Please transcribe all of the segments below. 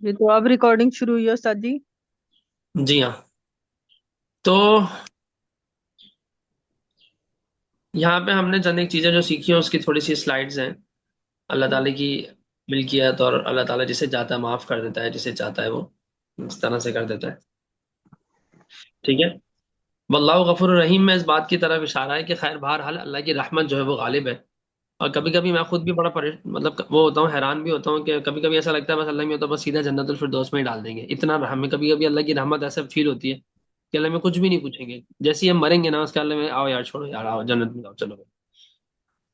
یہ تو اب ریکارڈنگ شروع ہوئی ہے استاد جی. جی ہاں. تو یہاں پہ ہم نے چند ایک چیزیں جو سیکھی ہیں اس کی تھوڑی سی سلائیڈز ہیں. اللہ تعالیٰ کی ملکیت، اور اللہ تعالیٰ جسے چاہتا ہے معاف کر دیتا ہے، جسے چاہتا ہے وہ اس طرح سے کر دیتا ہے. ٹھیک ہے. واللہ غفور الرحیم میں اس بات کی طرف اشارہ ہے کہ خیر بہرحال اللہ کی رحمت جو ہے وہ غالب ہے. اور کبھی کبھی میں خود بھی بڑا مطلب وہ ہوتا ہوں، حیران بھی ہوتا ہوں کہ کبھی کبھی ایسا لگتا ہے بس اللہ میں ہوتا ہے بس سیدھا جنت الفردوس میں ہی ڈال دیں گے. اتنا ہمیں کبھی کبھی اللہ کی رحمت ایسا فیل ہوتی ہے کہ اللہ میں کچھ بھی نہیں پوچھیں گے، جیسے ہی ہم مریں گے نا اس کے اللہ میں آؤ یار چھوڑو یار، آؤ جنت میں جاؤ چلو.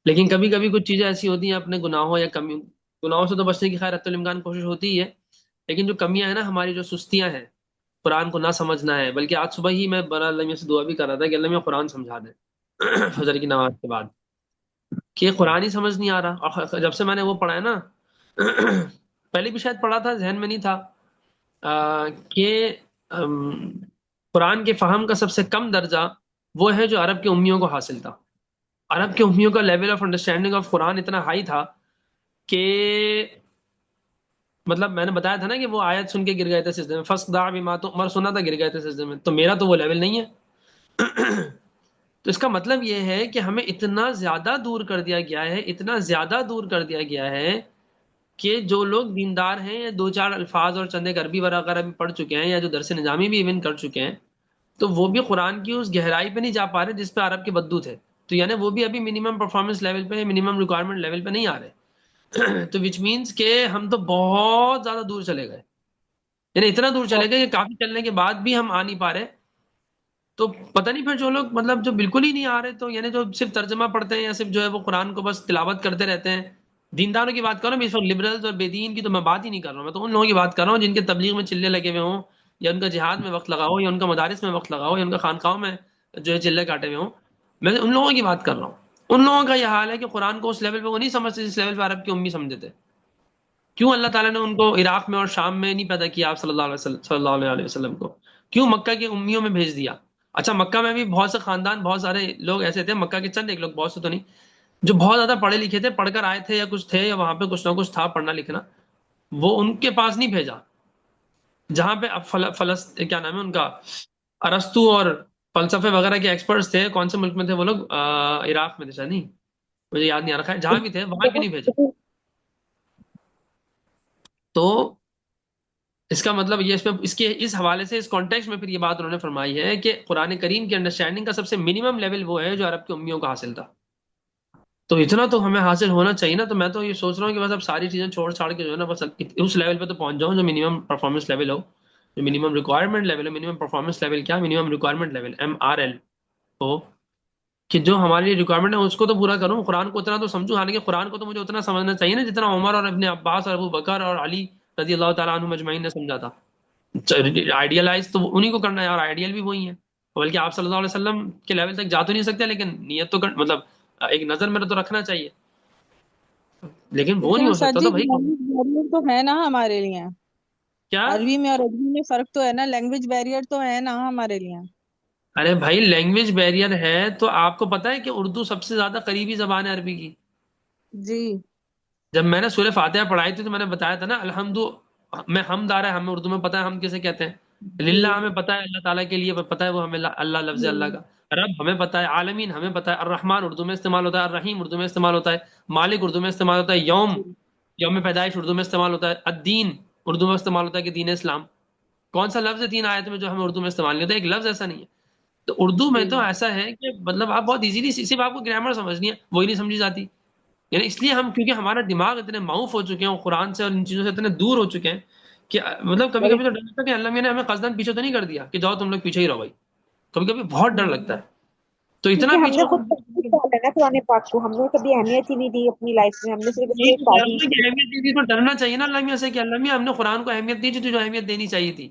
لیکن کبھی کبھی کچھ چیزیں ایسی ہوتی ہیں اپنے گناہوں یا کمی، گناہوں سے تو بچنے کی خیر حتی الامکان کوشش ہوتی ہی ہے، لیکن جو کمیاں ہیں نا ہماری، جو سستیاں ہیں، قرآن کو نہ سمجھنا ہے. بلکہ آج صبح ہی میں بڑا اللہ سے دعا بھی کر رہا تھا کہ اللہ میں قرآن سمجھا دے فجر کی نماز کے بعد، کہ قرآن ہی سمجھ نہیں آ رہا. اور جب سے میں نے وہ پڑھا ہے نا پہلے بھی شاید پڑھا تھا، ذہن میں نہیں تھا، کہ قرآن کے فہم کا سب سے کم درجہ وہ ہے جو عرب کے امیوں کو حاصل تھا. عرب کے امیوں کا لیول آف انڈرسٹینڈنگ آف قرآن اتنا ہائی تھا کہ مطلب میں نے بتایا تھا نا کہ وہ آیت سن کے گر گئے تھے سجدے میں، فَاسْدَعْ بِمَا تُؤْمَرْ سنا تھا گر گئے تھے سجدے میں. تو میرا تو وہ لیول نہیں ہے. تو اس کا مطلب یہ ہے کہ ہمیں اتنا زیادہ دور کر دیا گیا ہے، اتنا زیادہ دور کر دیا گیا ہے کہ جو لوگ دیندار ہیں یا دو چار الفاظ اور چند ایک عربی وغیرہ بھی پڑھ چکے ہیں یا جو درس نظامی بھی ایون کر چکے ہیں، تو وہ بھی قرآن کی اس گہرائی پہ نہیں جا پا رہے جس پہ عرب کے بدو تھے. تو یعنی وہ بھی ابھی منیمم پرفارمنس لیول پہ، منیمم ریکوائرمنٹ لیول پہ نہیں آ رہے. تو وچ مینس کہ ہم تو بہت زیادہ دور چلے گئے، یعنی اتنا دور چلے گئے کہ کافی چلنے کے بعد بھی ہم آ نہیں پا رہے. تو پتہ نہیں پھر جو لوگ مطلب جو بالکل ہی نہیں آ رہے، تو یعنی جو صرف ترجمہ پڑھتے ہیں یا صرف جو ہے وہ قرآن کو بس تلاوت کرتے رہتے ہیں. دینداروں کی بات کر رہا ہوں، اس وقت لبرلز اور بے دین کی تو میں بات ہی نہیں کر رہا ہوں. میں تو ان لوگوں کی بات کر رہا ہوں جن کے تبلیغ میں چلے لگے ہوئے ہوں، یا ان کا جہاد میں وقت لگا ہو، یا ان کا مدارس میں وقت لگا ہو، یا ان کا خانقاہوں میں جو ہے چلے کاٹے ہوئے ہوں. میں ان لوگوں کی بات کر رہا ہوں. ان لوگوں کا یہ حال ہے کہ قرآن کو اس لیول پہ وہ نہیں سمجھتے جس لیول پہ عرب کی امی سمجھتے تھے. کیوں اللہ تعالیٰ نے ان کو عراق میں اور شام میں نہیں پیدا کیا آپ صلی اللہ علیہ وسلم کو؟ کیوں مکہ کی امیوں میں بھیج دیا؟ اچھا مکہ میں بھی بہت سے خاندان، بہت سارے لوگ ایسے تھے، مکہ کے چند ایک لوگ، بہت سے تو نہیں، جو بہت زیادہ پڑھے لکھے تھے، پڑھ کر آئے تھے یا کچھ تھے، یا وہاں پہ کچھ نہ کچھ تھا پڑھنا لکھنا، وہ ان کے پاس نہیں بھیجا. جہاں پہ اب کیا نام ہے ان کا، ارسطو اور فلسفے وغیرہ کے ایکسپرٹس تھے. کون سے ملک میں تھے وہ لوگ؟ عراق میں تھے شاید، نہیں مجھے یاد نہیں آ رکھا ہے. جہاں بھی تھے وہاں کیوں نہیں بھیجا؟ تو اس کا مطلب یہ اس حوالے سے، اس کانٹیکسٹ میں پھر یہ بات انہوں نے فرمائی ہے کہ قرآن کریم کی انڈرسٹینڈنگ کا سب سے منیمم لیول وہ ہے جو عرب کی امیوں کا حاصل تھا. تو اتنا تو ہمیں حاصل ہونا چاہیے نا. تو میں تو یہ سوچ رہا ہوں کہ بس اب ساری چیزیں چھوڑ چھاڑ کے جو ہے نا بس اس لیول پہ تو پہنچ جاؤں جو منیمم پرفارمنس لیول ہو، جو منیمم ریکوائرمنٹ لیول ہو. منیمم پرفارمنس لیول کیا؟ منیمم ریکوائرمنٹ لیول MRL ہو، کہ جو ہماری ریکوائرمنٹ ہے اس کو تو پورا کروں، قرآن کو اتنا تو سمجھوں. حالانکہ قرآن کو تو مجھے اتنا سمجھنا چاہیے نا جتنا عمر اور ابن عباس اور ابو بکر اور علی رضی اللہ تعالیٰ عنہ مجمعین نے سمجھا تھا. آئیڈیلائز تو انہی کو کرنا ہے، اور آئیڈیل بھی وہی ہیں. بلکہ آپ صلی اللہ علیہ وسلم کے لیول تک جا تو نہیں سکتے، لیکن نیت تو مطلب ایک نظر میں تو رکھنا چاہیے. لیکن وہ لیکن نہیں ہو استاد سکتا جی تو بھائی بیریئر تو ہے نا ہمارے لیے. کیا؟ عربی میں اور عربی میں فرق تو ہے نا، لینگویج بیریئر تو ہے نا ہمارے لیے. ارے بھائی لینگویج بیریئر ہے تو آپ کو پتا ہے کہ اردو سب سے زیادہ قریبی زبان ہے عربی کی. جی جب میں نے سورہ فاتحہ پڑھائی تھی تو میں نے بتایا تھا نا، الحمد میں حمد آ رہا ہے، ہمیں اردو میں پتا ہے ہم کسے کہتے ہیں. جی للہ ہمیں پتا ہے، اللہ تعالیٰ کے لیے پتا ہے، وہ ہمیں اللہ لفظ جی اللہ کا. رب ہمیں پتا ہے، عالمین ہمیں پتا ہے، الرحمن اردو میں استعمال ہوتا ہے، الرحیم اردو میں استعمال ہوتا ہے، مالک اردو میں استعمال ہوتا ہے، یوم جی یوم پیدائش اردو میں استعمال ہوتا ہے، الدین اردو میں استعمال ہوتا ہے کہ دین اسلام. کون سا لفظ ہے 3 آیت میں جو ہمیں اردو میں استعمال نہیں ہوتا؟ ایک لفظ ایسا نہیں ہے. تو اردو میں جی تو ایسا ہے کہ مطلب آپ بہت ایزیلی، صرف آپ کو گرامر سمجھنی ہے، وہی نہیں سمجھی جاتی. یعنی اس لیے ہم، کیونکہ ہمارا دماغ اتنے معوف ہو چکے ہیں اور قرآن سے اور ان چیزوں سے اتنے دور ہو چکے ہیں کہ مطلب کبھی کبھی تو ڈر لگتا ہے کہ اللہ میاں نے ہمیں قصداً پیچھے تو نہیں کر دیا کہ جاؤ تم لوگ پیچھے ہی رہو بھائی. کبھی کبھی بہت ڈر لگتا ہے. تو اتنا کیونکہ ہم پیچھے نے ہو خود تکلیف ڈالا ہے نا قرآن پاک کو، ہم نے کبھی اہمیت ہی نہیں دی اپنی لائف میں، ہم نے صرف اس یہی کو تو کہہ رہا ہوں تعریف نا کہ کی. اہمیت دی تھی تو ڈرنا چاہیے نا اللہ میاں سے کہ اللہ میاں ہم نے قرآن کو اہمیت دی تھی جو اہمیت دینی چاہیے تھی.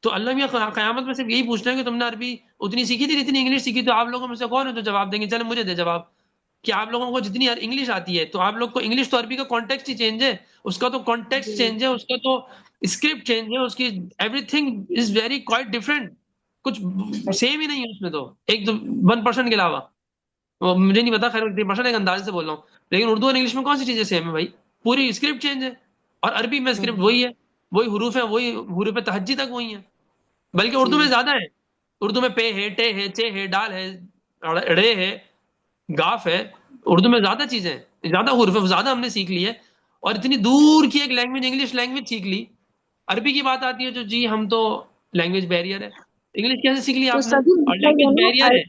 تو اللہ میاں قیامت میں صرف یہی پوچھنا ہے کہ تم نے عربی اتنی سیکھی تھی جتنی انگلش سیکھی. تو آپ لوگوں میں سے کون ہے جو جواب دیں گے؟ چلے مجھے دے جواب کہ آپ لوگوں کو جتنی انگلش آتی ہے، تو آپ لوگ کو انگلش تو عربی کا کانٹیکسٹ ہی چینج ہے، اس کا تو کانٹیکسٹ جی چینج ہے، اس کا تو اسکرپٹ چینج ہے، اس کی every thing is very quite different. کچھ سیم ہی نہیں ہے اس میں تو، ایک 1% کے علاوہ. وہ مجھے نہیں پتا، خیر 3% ایک انداز سے بول رہا ہوں. لیکن اردو اور انگلش میں کون سی چیزیں سیم ہے بھائی؟ پوری اسکرپٹ چینج ہے، اور عربی میں اسکرپٹ وہی ہے، وہی حروف ہیں، وہی حروف تہجی تک وہی ہیں، بلکہ اردو میں زیادہ ہے. اردو میں پے ہے، ٹے ہے، چے ہے، ڈال ہے، ڑے ہے، گاف ہے. اردو میں زیادہ چیزیں ہیں، زیادہ حروف ہے، زیادہ ہم نے سیکھ لی ہے. اور اتنی دور کی ایک لینگویج انگلش لینگویج سیکھ لی. عربی کی بات آتی ہے جو جی ہم تو لینگویج بیریئر ہے. انگلش کیسے سیکھ لی تو آپ نے؟ سبھی اور لینگویج بیریئر ہے،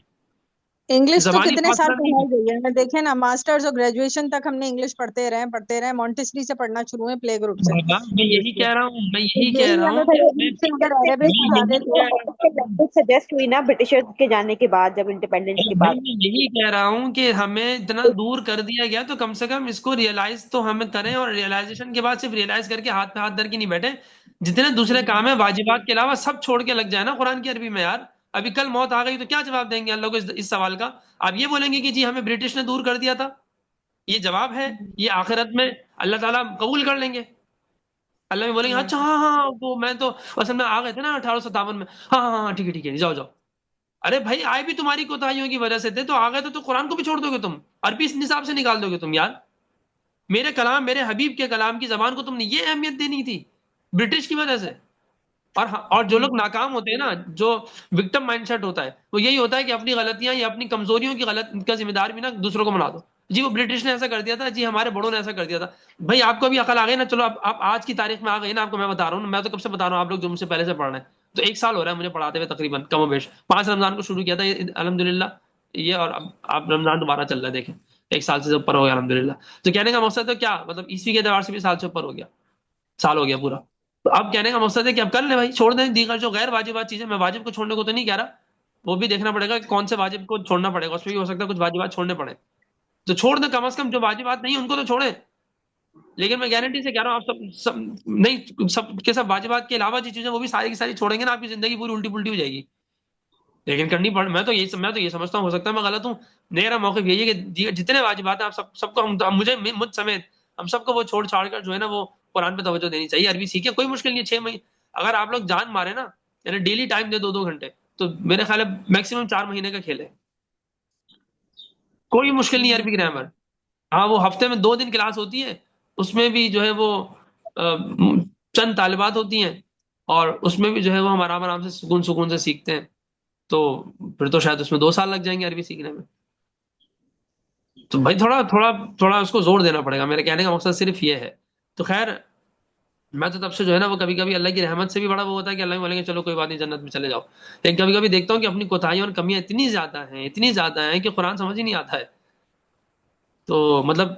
انگلش تو زبانی کتنے سال فاصلہ نہیں پڑھائی ہے. گئی ہے، دیکھیں نا ماسٹرز اور گریجویشن تک ہم نے انگلش پڑھتے رہے مونٹیسری سے پڑھنا شروع ہوئے، پلے گروپ سے بابا میں یہی انگلش کے. کہہ رہا ہوں، میں تو یہی کہہ یہی رہا ہمیں ہوں کہ بھائی سے اگر عربک میں پڑھا یہی دے تو کہہ رہا ہوں لینگویج سجیسٹ ہوئی نا برٹشرز کے جانے کے بعد، جب انڈیپینڈنس کے بھائی، بعد. میں یہی کہہ رہا ہوں کہ ہمیں اتنا دور کر دیا گیا تو کم سے کم اس کو ریئلائز تو ہم کریں، اور ریئلائزیشن کے بعد صرف ریئلائز کر کے ہاتھ پہ ہاتھ دھر کے نہیں بیٹھے. جتنے دوسرے کام ہیں واجبات کے علاوہ سب چھوڑ کے لگ جائے نا قرآن کی عربی میں. یار ابھی کل موت آ گئی تو کیا جواب دیں گے اللہ کو اس سوال کا؟ آپ یہ بولیں گے کہ جی ہمیں برٹش نے دور کر دیا تھا؟ یہ جواب ہے؟ یہ آخرت میں اللہ تعالیٰ قبول کر لیں گے؟ اللہ میں بولیں گے اچھا ہاں ہاں وہ میں تو اصل میں آ گئے تھے نا 1857 میں، ہاں ہاں ہاں ٹھیک ہے جاؤ جاؤ. ارے بھائی آئے بھی تمہاری کوتاہیوں کی وجہ سے تھے، تو آ گئے تو قرآن کو بھی چھوڑ دو گے تم؟ عربی اس نصاب سے نکال دو گے تم؟ یار میرے کلام، میرے حبیب کے کلام کی زبان کو تم نے یہ اہمیت دینی تھی برٹش کی وجہ سے؟ اور جو لوگ ناکام ہوتے ہیں نا، جو وکٹم مائنڈ سیٹ ہوتا ہے، وہ یہی ہوتا ہے کہ اپنی غلطیاں یا اپنی کمزوریوں کی غلط کا ذمہ دار بھی نا دوسروں کو بنا دو. جی وہ برٹش نے ایسا کر دیا تھا، جی ہمارے بڑوں نے ایسا کر دیا تھا. بھائی آپ کو بھی عقل آ گئی نا؟ چلو آپ آج کی تاریخ میں آ گئی نا، آپ کو میں بتا رہا ہوں، میں تو کب سے بتا رہا ہوں، آپ لوگ جو مجھ سے پہلے سے پڑھ رہے ہیں. تو 1 سال ہو رہا ہے مجھے پڑھاتے ہوئے تقریباً، کم و بیش 5 رمضان کو شروع کیا تھا الحمدللہ یہ، اور اب رمضان دوبارہ چل رہا ہے، دیکھیں 1 سال سے اوپر ہو گیا الحمدللہ. تو کہنے کا مقصد تو کیا مطلب، عیسوی کے اعتبار سے بھی سال سے اوپر ہو گیا، سال ہو گیا پورا. تو اب کہنے کا مقصد ہے کہ اب کر لیں بھائی، چھوڑ دیں دیگر جو غیر واجبات چیزیں. میں واجب کو چھوڑنے کو تو نہیں کہہ رہا، وہ بھی دیکھنا پڑے گا کہ کون سے واجب کو چھوڑنا پڑے گا، اس میں بھی ہو سکتا ہے کچھ واجبات چھوڑنے پڑے. تو چھوڑ دیں کم از کم، جو واجبات نہیں ان کو تو چھوڑیں. لیکن میں گارنٹی سے کہہ رہا ہوں آپ سب نہیں، سب کے سب واجبات کے علاوہ جو چیزیں وہ بھی ساری کی ساری چھوڑیں گے نا، آپ کی زندگی پوری الٹی پلٹی ہو جائے گی. لیکن کرنی پڑ میں تو یہ سمجھتا ہوں، ہو سکتا ہے میں غلط ہوں. میرا موقف یہی ہے کہ جتنے واجبات ہیں آپ سب کو مجھ سمیت ہم سب کو وہ چھوڑ چھاڑ کر جو ہے نا وہ قرآن پہ توجہ دینی چاہیے. عربی سیکھیں، کوئی مشکل نہیں ہے. 6 مہینے اگر آپ لوگ جان مارے نا، یعنی ڈیلی ٹائم دے 2 گھنٹے، تو میرے خیال ہے میکسیمم 4 مہینے کا کھیل ہے. کوئی مشکل نہیں ہے عربی گرامر. ہاں وہ ہفتے میں 2 دن کلاس ہوتی ہے، اس میں بھی جو ہے وہ چند طالبات ہوتی ہیں، اور اس میں بھی جو ہے وہ ہم آرام آرام سے سکون سے سیکھتے ہیں. تو پھر تو شاید اس میں 2 سال لگ جائیں گے عربی سیکھنے میں. تو بھائی تھوڑا اس کو زور دینا پڑے گا. میرے کہنے کا مقصد صرف یہ ہے. تو خیر میں تو تب سے جو ہے نا وہ کبھی کبھی اللہ کی رحمت سے بھی بڑا وہ ہوتا ہے کہ اللہ بولیں گے چلو کوئی بات نہیں جنت میں چلے جاؤ. لیکن کبھی کبھی دیکھتا ہوں کہ اپنی کوتاہیاں اور کمیاں اتنی زیادہ ہیں کہ قرآن سمجھ ہی نہیں آتا ہے. تو مطلب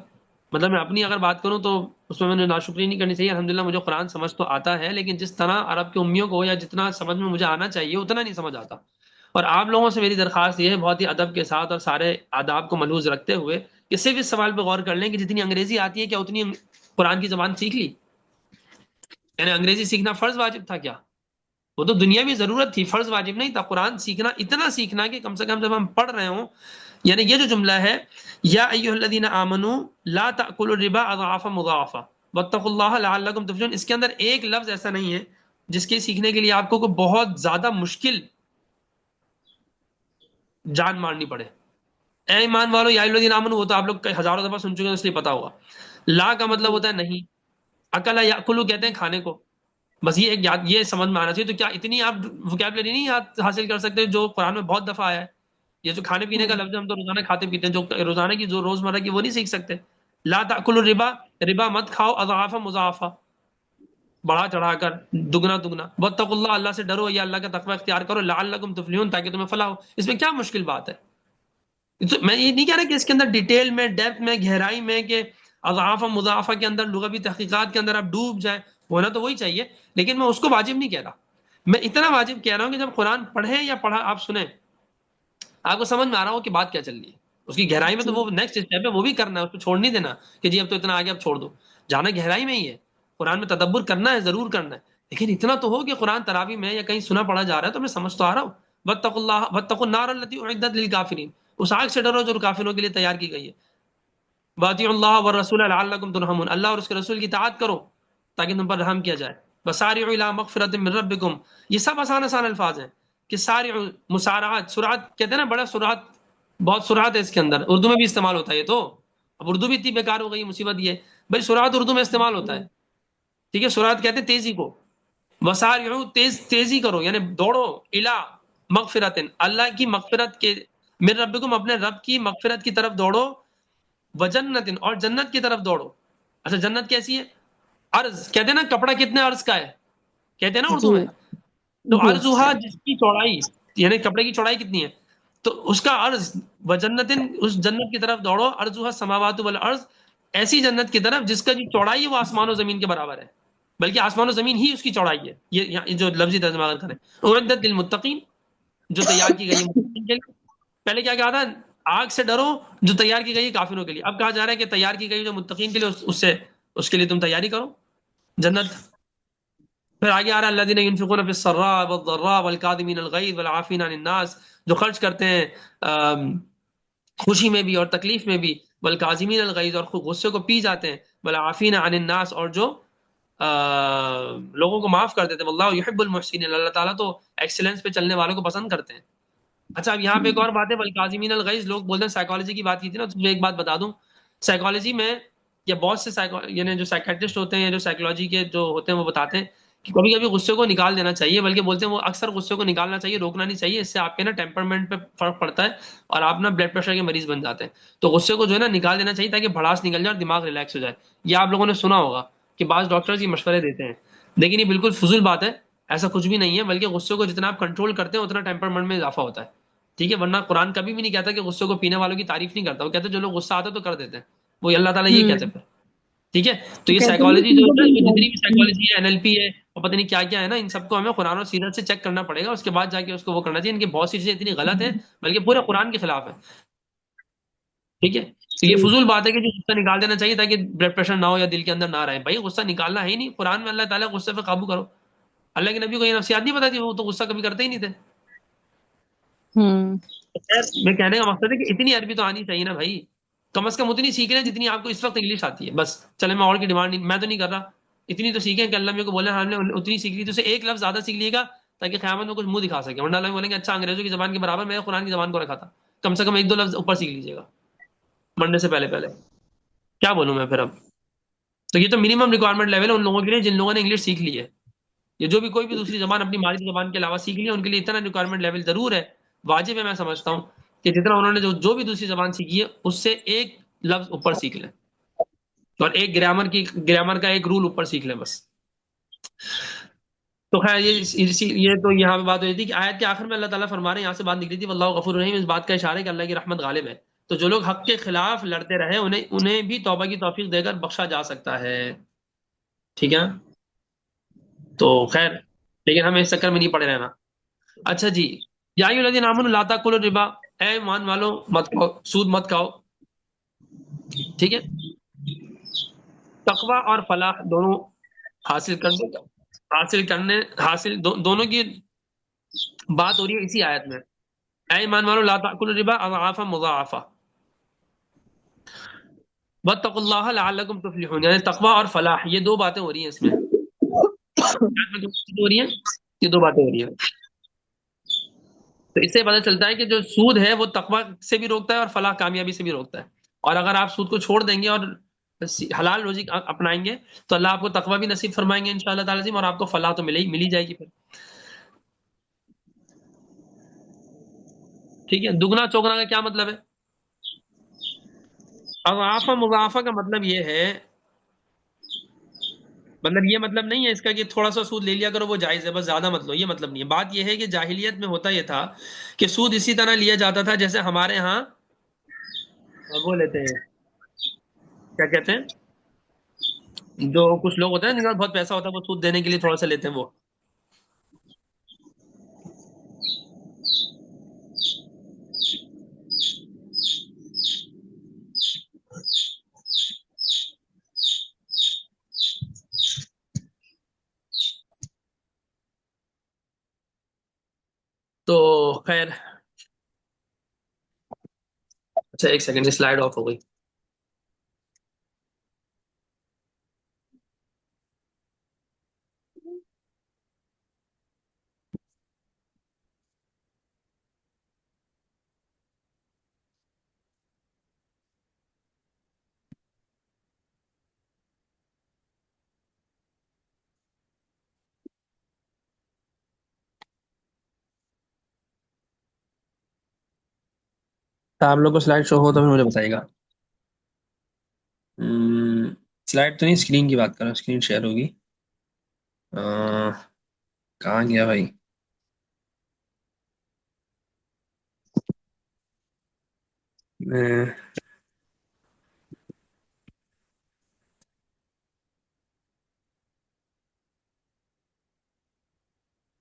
میں اپنی اگر بات کروں تو اس میں نے ناشکری نہیں کرنی چاہیے. الحمدللہ مجھے قرآن سمجھ تو آتا ہے، لیکن جس طرح عرب کے امیوں کو یا جتنا سمجھ میں مجھے آنا چاہیے اتنا نہیں سمجھ آتا. اور آپ لوگوں سے میری درخواست یہ ہے، بہت ہی ادب کے ساتھ اور سارے آداب کو ملحوظ رکھتے ہوئے، کہ صرف اس سوال پہ غور کر لیں کہ جتنی انگریزی آتی ہے کیا اتنی قرآن کی زبان سیکھ لی؟ یعنی انگریزی سیکھنا فرض واجب تھا کیا؟ وہ تو دنیاوی ضرورت تھی، فرض واجب نہیں تھا. قرآن سیکھنا اتنا سیکھنا کہ کم سے کم جب ہم پڑھ رہے ہوں، یعنی یہ جو جملہ ہے یا ایھا الذین آمنوا لا تأکلوا الربا اضعافا مضاعفا واتقوا اللہ لعلکم تفلحون، اس کے اندر ایک لفظ ایسا نہیں ہے جس کے سیکھنے کے لیے آپ کو کوئی بہت زیادہ مشکل جان مارنی پڑے. اے ایمان والو، یا ایھا الذین آمنوا وہ تو آپ لوگ ہزاروں دفعہ سن چکے ہیں اس لیے پتا ہوگا. لا کا مطلب ہوتا ہے نہیں، اکلا یاکلو کہتے ہیں کھانے کو. بس یہ ایک یاد، یہ سمجھ میں آنا چاہیے. تو کیا اتنی آپ وکیبلری نہیں حاصل کر سکتے جو قرآن میں بہت دفعہ آیا ہے؟ یہ جو کھانے پینے کا لفظ ہے، ہم تو روزانہ کھاتے پیتے ہیں، جو روزانہ کی جو روزمرہ کی وہ نہیں سیکھ سکتے. لا تأکلوا الربا، ربا مت کھاؤ، اضعافا مضاعفا، بڑھا چڑھا کر، دگنا دگنا. واتقوا اللہ، اللہ سے ڈرو یا اللہ کا تقوی اختیار کرو، لعلکم تفلحون تاکہ تمہیں فلاح ہو. اس میں کیا مشکل بات ہے؟ تو میں یہ نہیں کہہ رہا کہ اس کے اندر ڈیٹیل میں، ڈیپتھ میں، گہرائی میں، کہ اضعاف و مضاعفہ کے اندر لغوی تحقیقات کے اندر آپ ڈوب جائیں، ہونا تو وہی چاہیے. لیکن میں اس کو واجب نہیں کہہ رہا. میں اتنا واجب کہہ رہا ہوں کہ جب قرآن پڑھیں یا پڑھا آپ سنیں، آپ کو سمجھ میں آ رہا ہو کہ بات کیا چل رہی ہے. اس کی گہرائی میں تو وہ نیکسٹ اسٹیپ ہے، وہ بھی کرنا ہے، اس کو چھوڑ نہیں دینا کہ جی اب تو اتنا آگے اب چھوڑ دو. جانا گہرائی میں ہی ہے، قرآن میں تدبر کرنا ہے، ضرور کرنا ہے. لیکن اتنا تو ہو کہ قرآن تراویح میں یا کہیں سنا پڑھا جا رہا ہے تو میں سمجھ تو آ رہا ہوں. واتقوا اللہ واتقوا النار التي اعدت للكافرین، اس آگ سے ڈرو جو کافروں کے لیے تیار کی گئی ہے. واطیعوا اللہ والرسول لعلکم ترحمون، اللہ اور اس کے رسول کی اطاعت کرو تاکہ تم پر رحم کیا جائے. وسارعوا الی مغفرۃ من ربکم، یہ سب آسان الفاظ ہیں کہ سارعوا، مسارعات، سرعت کہتے ہیں نا، بڑا سرعت، بہت سرعت ہے اس کے اندر، اردو میں بھی استعمال ہوتا ہے یہ تو. اب اردو بھی اتنی بیکار ہو گئی، مصیبت یہ ہے بھائی سرعت اردو میں استعمال ہوتا ہے، ٹھیک ہے، سرعت کہتے ہیں تیزی کو، وسارعوا تیزی کرو یعنی دوڑو، الا مغفرت اللہ کی مغفرت کے، من ربکم اپنے رب کی مغفرت کی طرف دوڑو، وجنت اور جنت کی طرف دوڑو. اچھا جنت کیسی ہے؟ عرض کہتے ہیں نا کپڑا کتنے عرض کا ہے کہتے ہیں نا اردو جی میں، تو جی عرضھا جس کی چوڑائی یعنی کپڑے کی چوڑائی کتنی ہے تو اس کا عرض، وجنت اس جنت کی طرف دوڑو، عرضھا السماوات والارض ایسی جنت کی طرف جس کا جو چوڑائی ہے وہ آسمان و زمین کے برابر ہے، بلکہ آسمان و زمین ہی اس کی چوڑائی ہے، یہ جو لفظی ترجمہ اگر کریں، اعدت للمتقین جو تیار کی گئی ہے متقین کے لیے. پہلے کیا کہا تھا؟ آگ سے ڈرو جو تیار کی گئی ہے کافروں کے لیے، اب کہا جا رہا ہے کہ تیار کی گئی جو متقین کے لیے اس کے لیے تم تیاری کرو جنت. پھر آگے آ رہا ہے الذین ينفقون فی السراء والضراء والکاظمین الغیظ والعافین عن الناس، جو خرچ کرتے ہیں خوشی میں بھی اور تکلیف میں بھی، والکاظمین الغیظ اور غصے کو پی جاتے ہیں، والعافین عن الناس اور جو لوگوں کو معاف کر دیتے ہیں، واللہ یحب المحسنین اللہ تعالیٰ تو ایکسلنس پہ چلنے والوں کو پسند کرتے ہیں. اچھا اب یہاں پہ ایک اور بات ہے، والکاظمین الغیظ لوگ بولتے ہیں سائیکالوجی کی بات کی تھی نا، تو میں ایک بات بتا دوں، سائیکالوجی میں یا بہت سے یعنی جو سائیکٹرسٹ ہوتے ہیں یا جو سائیکالوجی کے جو ہوتے ہیں وہ بتاتے ہیں کہ کبھی کبھی غصے کو نکال دینا چاہیے، بلکہ بولتے ہیں وہ اکثر غصے کو نکالنا چاہیے، روکنا نہیں چاہیے، اس سے آپ کے نا ٹیمپرمنٹ پہ فرق پڑتا ہے اور آپ نا بلڈ پریشر کے مریض بن جاتے ہیں. تو غصے کو جو ہے نا نکال دینا چاہیے تاکہ بھڑاس نکل جائے اور دماغ ریلیکس ہو جائے. یہ آپ لوگوں نے سنا ہوگا کہ بعض ڈاکٹرز یہ مشورے دیتے ہیں، لیکن یہ بالکل فضول بات ہے، ایسا کچھ بھی نہیں ہے، بلکہ غصے کو جتنا آپ کنٹرول کرتے ہیں اتنا ٹیمپرمنٹ میں اضافہ ہوتا ہے. ٹھیک ہے، ورنہ قرآن کبھی بھی نہیں کہتا کہ غصے کو پینے والوں کی تعریف نہیں کرتا، وہ کہتے ہیں جو لوگ غصہ آتا ہے تو کر دیتے ہیں، وہ اللہ تعالیٰ یہ کہتے ہیں پھر. ٹھیک ہے، تو تو یہ کہتے ہیں نا سائیکالوجی جو ہے نا، وہ جتنی بھی کہ سائیکالوجی ہے NLP ہے اور پتہ نہیں کیا کیا ہے نا، ان سب کو ہمیں قرآن اور سیرت سے چیک کرنا پڑے گا، اس کے بعد جا کے اس کو وہ کرنا چاہیے. ان کی بہت سی چیزیں اتنی غلط ہیں بلکہ پورے قرآن کے خلاف ہے. ٹھیک ہے، تو یہ فضول بات ہے کہ جو غصہ نکال دینا چاہیے تاکہ بلڈ پریشر نہ ہو یا دل کے اندر نہ رہے. بھائی غصہ نکالنا ہے ہی نہیں، قرآن میں اللہ تعالیٰ غصے پہ قابو کرو، اللہ کے نبی کو یہ نفسیات نہیں بتاتی، وہ تو غصہ کبھی کرتے ہی نہیں تھے. خیر میں کہنے کا مقصد ہے کہ اتنی عربی تو آنی چاہیے نا بھائی، کم از کم اتنی سیکھ لیں جتنی آپ کو اس وقت انگلش آتی ہے. بس چلے میں اور کی ڈیمانڈ نہیں، میں تو نہیں کر رہا، اتنی تو سیکھیں کہ اللہ میرے کو بولے ہم نے اتنی سیکھ لی، تو اسے ایک لفظ زیادہ سیکھ لیے گا تاکہ قیامت میں کچھ منہ دکھا سکے، ورنہ اللہ بولیں گے اچھا انگریزوں کی زبان کے برابر میں نے قرآن کی زبان کو رکھا تھا، کم سے کم ایک دو لفظ اوپر سیکھ لیجیے گا مرنے سے پہلے پہلے. کیا بولوں میں پھر اب؟ تو یہ تو منیمم ریکوائرمنٹ لیول ہے ان لوگوں کے لیے جن لوگوں نے انگلش سیکھ لی ہے. یہ جو بھی کوئی بھی دوسری زبان اپنی مادری زبان کے علاوہ سیکھ لی ہے ان کے لیے اتنا ریکوائرمنٹ لیول ضرور ہے، واجب ہے، میں سمجھتا ہوں کہ جتنا انہوں نے جو بھی دوسری زبان سیکھی ہے اس سے ایک لفظ اوپر سیکھ لیں اور ایک گرامر کا ایک رول اوپر سیکھ لیں بس. تو خیر یہ تو یہاں پہ بات ہوئی تھی کہ آیت کے آخر میں اللہ تعالیٰ فرما رہے ہیں، یہاں سے بات نکلی تھی واللہ غفور رحیم، اس بات کا اشارہ ہے کہ اللہ کی رحمت غالب ہے، تو جو لوگ حق کے خلاف لڑتے رہے انہیں بھی توبہ کی توفیق دے کر بخشا جا سکتا ہے. ٹھیک ہے، تو خیر لیکن ہمیں اس چکر میں نہیں پڑے رہنا. اچھا جی، یا ایھا الذین آمنوا لا تاکلوا الربا، اے ایمان والو مت کھاؤ سود، مت کھاؤ. ٹھیک ہے، تقوی اور فلاح دونوں دونوں کی بات ہو رہی ہے اسی آیت میں. اے ایمان والو لا تاکلوا الربا اضعافا مضاعفہ واتقوا اللہ لعلکم تفلحون، یعنی تقوی اور فلاح یہ دو باتیں ہو رہی ہیں اس میں. آیت میں دو باتیں ہو رہی ہیں، یہ دو باتیں ہو رہی ہیں. تو اس سے پتہ چلتا ہے کہ جو سود ہے وہ تقوی سے بھی روکتا ہے اور فلاح کامیابی سے بھی روکتا ہے. اور اگر آپ سود کو چھوڑ دیں گے اور حلال روزی اپنائیں گے تو اللہ آپ کو تقوی بھی نصیب فرمائیں گے انشاءاللہ تعالی، اور آپ کو فلاح تو مل ہی جائے گی پھر. ٹھیک ہے، دگنا چوگنا کا کیا مطلب ہے؟ اضعاف مضاعفہ کا مطلب یہ ہے، مطلب یہ مطلب نہیں ہے اس کا کہ تھوڑا سا سود لے لیا کرو وہ جائز ہے بس، زیادہ مت لو، یہ مطلب نہیں ہے. بات یہ ہے کہ جاہلیت میں ہوتا یہ تھا کہ سود اسی طرح لیا جاتا تھا جیسے ہمارے ہاں وہ لیتے ہیں، کیا کہتے ہیں، جو کچھ لوگ ہوتے ہیں جن کا بہت پیسہ ہوتا ہے وہ سود دینے کے لیے تھوڑا سا لیتے ہیں وہ. تو خیر اچھا ایک سیکنڈ سلائڈ آف ہو گئی. آپ لوگ کو سلائڈ شو ہو تو پھر مجھے بتائیے گا. سلائڈ تو نہیں، اسکرین کی بات کر رہا ہوں، اسکرین شیئر ہوگی. کہاں گیا بھائی؟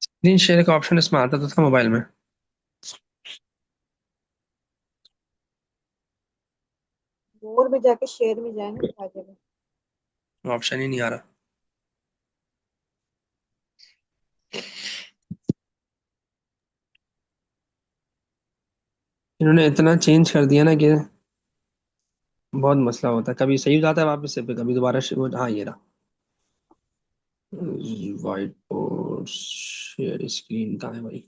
اسکرین شیئر کا آپشن اس میں آتا تو تھا موبائل میں. مور میں جا کے شیئر میں جائیں نا، آ جائے گا. آپشن ہی نہیں آ رہا. انہوں نے اتنا چینج کر دیا نا کہ بہت مسئلہ ہوتا ہے. کبھی صحیح ہو جاتا ہے واپس سے، پھر کبھی دوبارہ ہاں یہ رہا. وائٹ بورڈ شیئر اسکرین کہاں ہے بھائی؟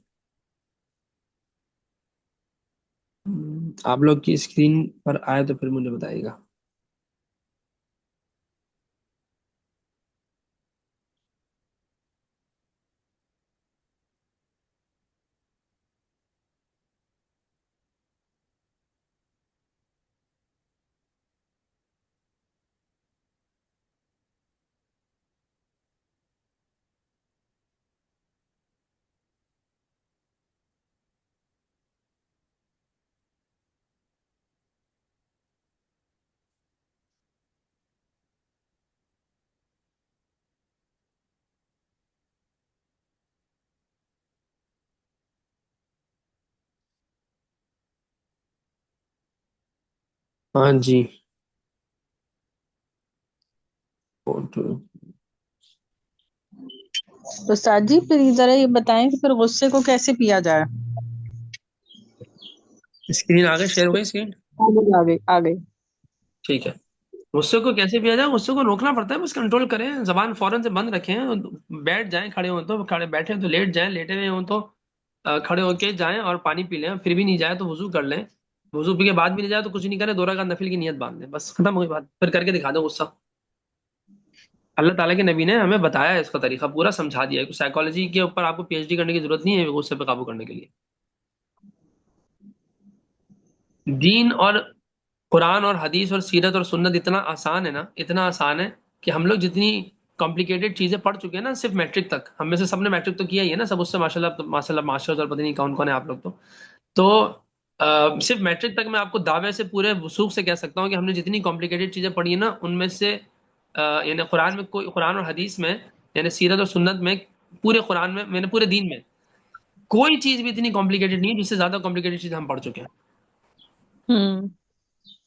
آپ لوگ کی اسکرین پر آئے تو پھر مجھے بتائیے گا. ہاں جی. تو استاد جی پھر ذرا یہ بتائیں کہ پھر غصے کو کیسے پیا جائے؟ اسکرین آگے شیئر ہو گئی اسکرین؟ آ گئی. ٹھیک ہے. غصے کو کیسے پیا جائے؟ غصے کو روکنا پڑتا ہے، بس کنٹرول کریں، زبان فوراً سے بند رکھیں. بیٹھ جائیں، کھڑے ہوں تو کھڑے، بیٹھے تو لیٹ جائیں، لیٹے ہوئے ہوں تو کھڑے ہو کے جائیں اور پانی پی لیں. پھر بھی نہیں جائے تو وضو کر لیں. وضو پی کے بعد بھی نہیں جائے تو کچھ نہیں کریں، 2 رکعت نفل کی نیت باندھ لیں، بس ختم ہوئی بات. پھر کر کے دکھا دو غصہ. اللہ تعالیٰ کے نبی نے ہمیں بتایا ہے، اس کا طریقہ پورا سمجھا دیا ہے. سائیکالوجی کے اوپر آپ کو پی ایچ ڈی کرنے کی ضرورت نہیں ہے غصے پہ قابو کرنے کے لیے. دین اور قرآن اور حدیث اور سیرت اور سنت اتنا آسان ہے نا، اتنا آسان ہے کہ ہم لوگ جتنی کمپلیکیٹڈ چیزیں پڑھ چکے ہیں نا، صرف میٹرک تک، ہم میں سے سب نے میٹرک تو کیا ہی ہے نا، سب اس سے ماشاء اللہ ماسٹرز اور پتہ نہیں کون کون ہے آپ لوگ. تو صرف میٹرک تک میں آپ کو دعوے سے پورے وثوق سے کہہ سکتا ہوں کہ ہم نے جتنی کمپلیکیٹڈ چیزیں پڑھی ہیں نا، ان میں سے یعنی قرآن میں کوئی، قرآن اور حدیث میں، یعنی سیرت اور سنت میں، پورے قرآن میں، پورے دین میں کوئی چیز بھی اتنی کمپلیکیٹڈ نہیں ہے جس سے زیادہ کمپلیکیٹڈ چیز ہم پڑھ چکے ہیں.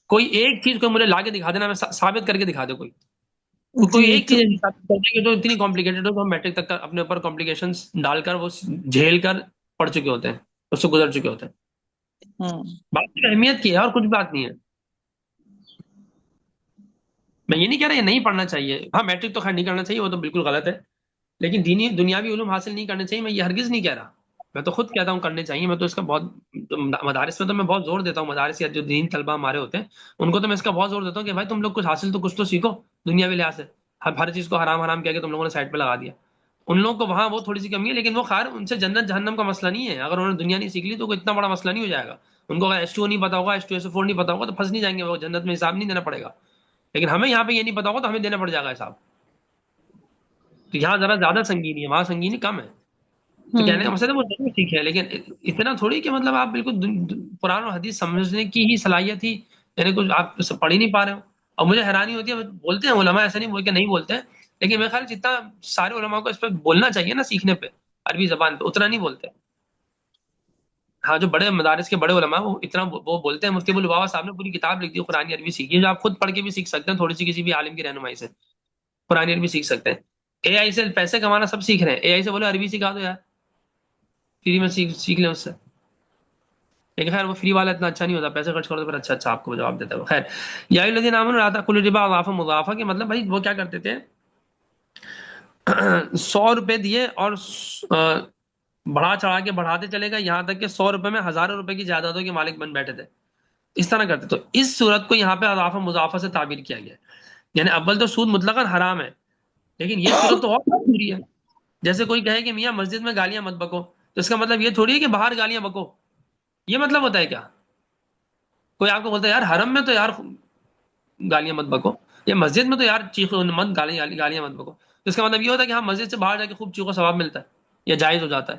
کوئی ایک چیز کو مجھے لا کے دکھا دینا، میں ثابت کر کے دکھا دے. کوئی ایک چیز ثابت کر دے کہ جو اتنی کمپلیکیٹڈ ہو تو ہم میٹرک تک اپنے اوپر کمپلیکیشنز ڈال کر وہ جھیل کر پڑھ چکے ہوتے ہیں، اس سے گزر چکے ہوتے ہیں. بات کی اہمیت کی ہے اور کچھ بات نہیں ہے. میں یہ نہیں کہہ رہا یہ نہیں پڑھنا چاہیے، ہاں میٹرک تو خیر نہیں کرنا چاہیے، وہ تو بالکل غلط ہے. لیکن دینی دنیاوی علوم حاصل نہیں کرنے چاہیے، میں یہ ہرگز نہیں کہہ رہا. میں تو خود کہتا ہوں کرنے چاہیے. میں تو اس کا بہت، مدارس میں تو میں بہت زور دیتا ہوں. مدارس یا جو دین طلبہ ہمارے ہوتے ہیں ان کو تو میں اس کا بہت زور دیتا ہوں کہ بھائی تم لوگ کچھ حاصل تو کچھ تو سیکھو دنیاوی لحاظ سے. ہر چیز کو حرام حرام کہہ کے تم لوگوں نے سائڈ پہ لگا دیا. ان لوگوں کو وہاں وہ تھوڑی سی کمی ہے، لیکن وہ خیر ان سے جنت جہنم کا مسئلہ نہیں ہے. اگر انہوں نے دنیا نہیں سیکھ لی تو کوئی اتنا بڑا مسئلہ نہیں ہو جائے گا. ان کو اگر H2O نہیں پتا ہوگا، H2SO4 نہیں پتا ہوگا تو پھنس نہیں جائیں گے وہ، جنت میں حساب نہیں دینا پڑے گا. لیکن ہمیں یہاں پہ یہ نہیں پتا ہوگا تو ہمیں دینا پڑ جائے گا حساب. تو یہاں ذرا زیادہ سنگینی ہے، وہاں سنگینی کم ہے. تو کہنے کا مقصد ہے وہ ضرور سیکھے، لیکن اتنا تھوڑی کہ مطلب آپ بالکل قرآن اور حدیث سمجھنے کی ہی صلاحیت ہی یعنی کچھ آپ پڑھ ہی نہیں پا رہے ہو. اور مجھے حیرانی ہوتی ہے، بولتے ہیں علماء، ایسا نہیں بول کے نہیں بولتے ہیں، لیکن میرے خیال جتنا سارے علماء کو اس پہ بولنا چاہیے نا، سیکھنے پہ عربی زبان پہ، اتنا نہیں بولتے. ہاں جو بڑے مدارس کے بڑے علماء وہ اتنا وہ بولتے ہیں. مفتی ابو لبابہ صاحب نے پوری کتاب لکھ دی قرآن عربی سیکھیے، جو آپ خود پڑھ کے بھی سیکھ سکتے ہیں تھوڑی سی کسی بھی عالم کی رہنمائی سے. قرآن عربی سیکھ سکتے ہیں. اے آئی سے پیسے کمانا سب سیکھ رہے ہیں. اے آئی سے بولے عربی سکھا دو یار، فری میں سیکھ لیں اس سے. لیکن خیر وہ فری والا اتنا اچھا نہیں ہوتا، پیسے خرچ کرو تو پھر اچھا آپ کو جواب دیتا ہے. خیر یا الذین آمنوا لا تأکلوا الربا اضعافا مضاعفہ کے مطلب بھائی وہ کیا کرتے تھے، 100 روپے دیے اور بڑھا چڑھا کے بڑھاتے چلے گا یہاں تک کہ 100 روپے میں ہزاروں روپے کی جائیدادوں کے مالک بن بیٹھے تھے. اس طرح کرتے. تو اس صورت کو یہاں پہ اضافہ مضاعفہ سے تعبیر کیا گیا. یعنی اول تو سود مطلقاً حرام ہے، لیکن یہ صورت تو اور بری ہے. جیسے کوئی کہے کہ میاں مسجد میں گالیاں مت بکو، تو اس کا مطلب یہ تھوڑی ہے کہ باہر گالیاں بکو. یہ مطلب ہوتا ہے کیا؟ کوئی آپ کو بولتا ہے یار حرم میں تو یار گالیاں مت بکو، یا مسجد میں تو یار چیخو مت، گالیاں مت بکو، تو اس کا مطلب یہ ہوتا ہے کہ ہاں مسجد سے باہر جا کے خوب چیخو ثواب ملتا ہے یا جائز ہو جاتا ہے.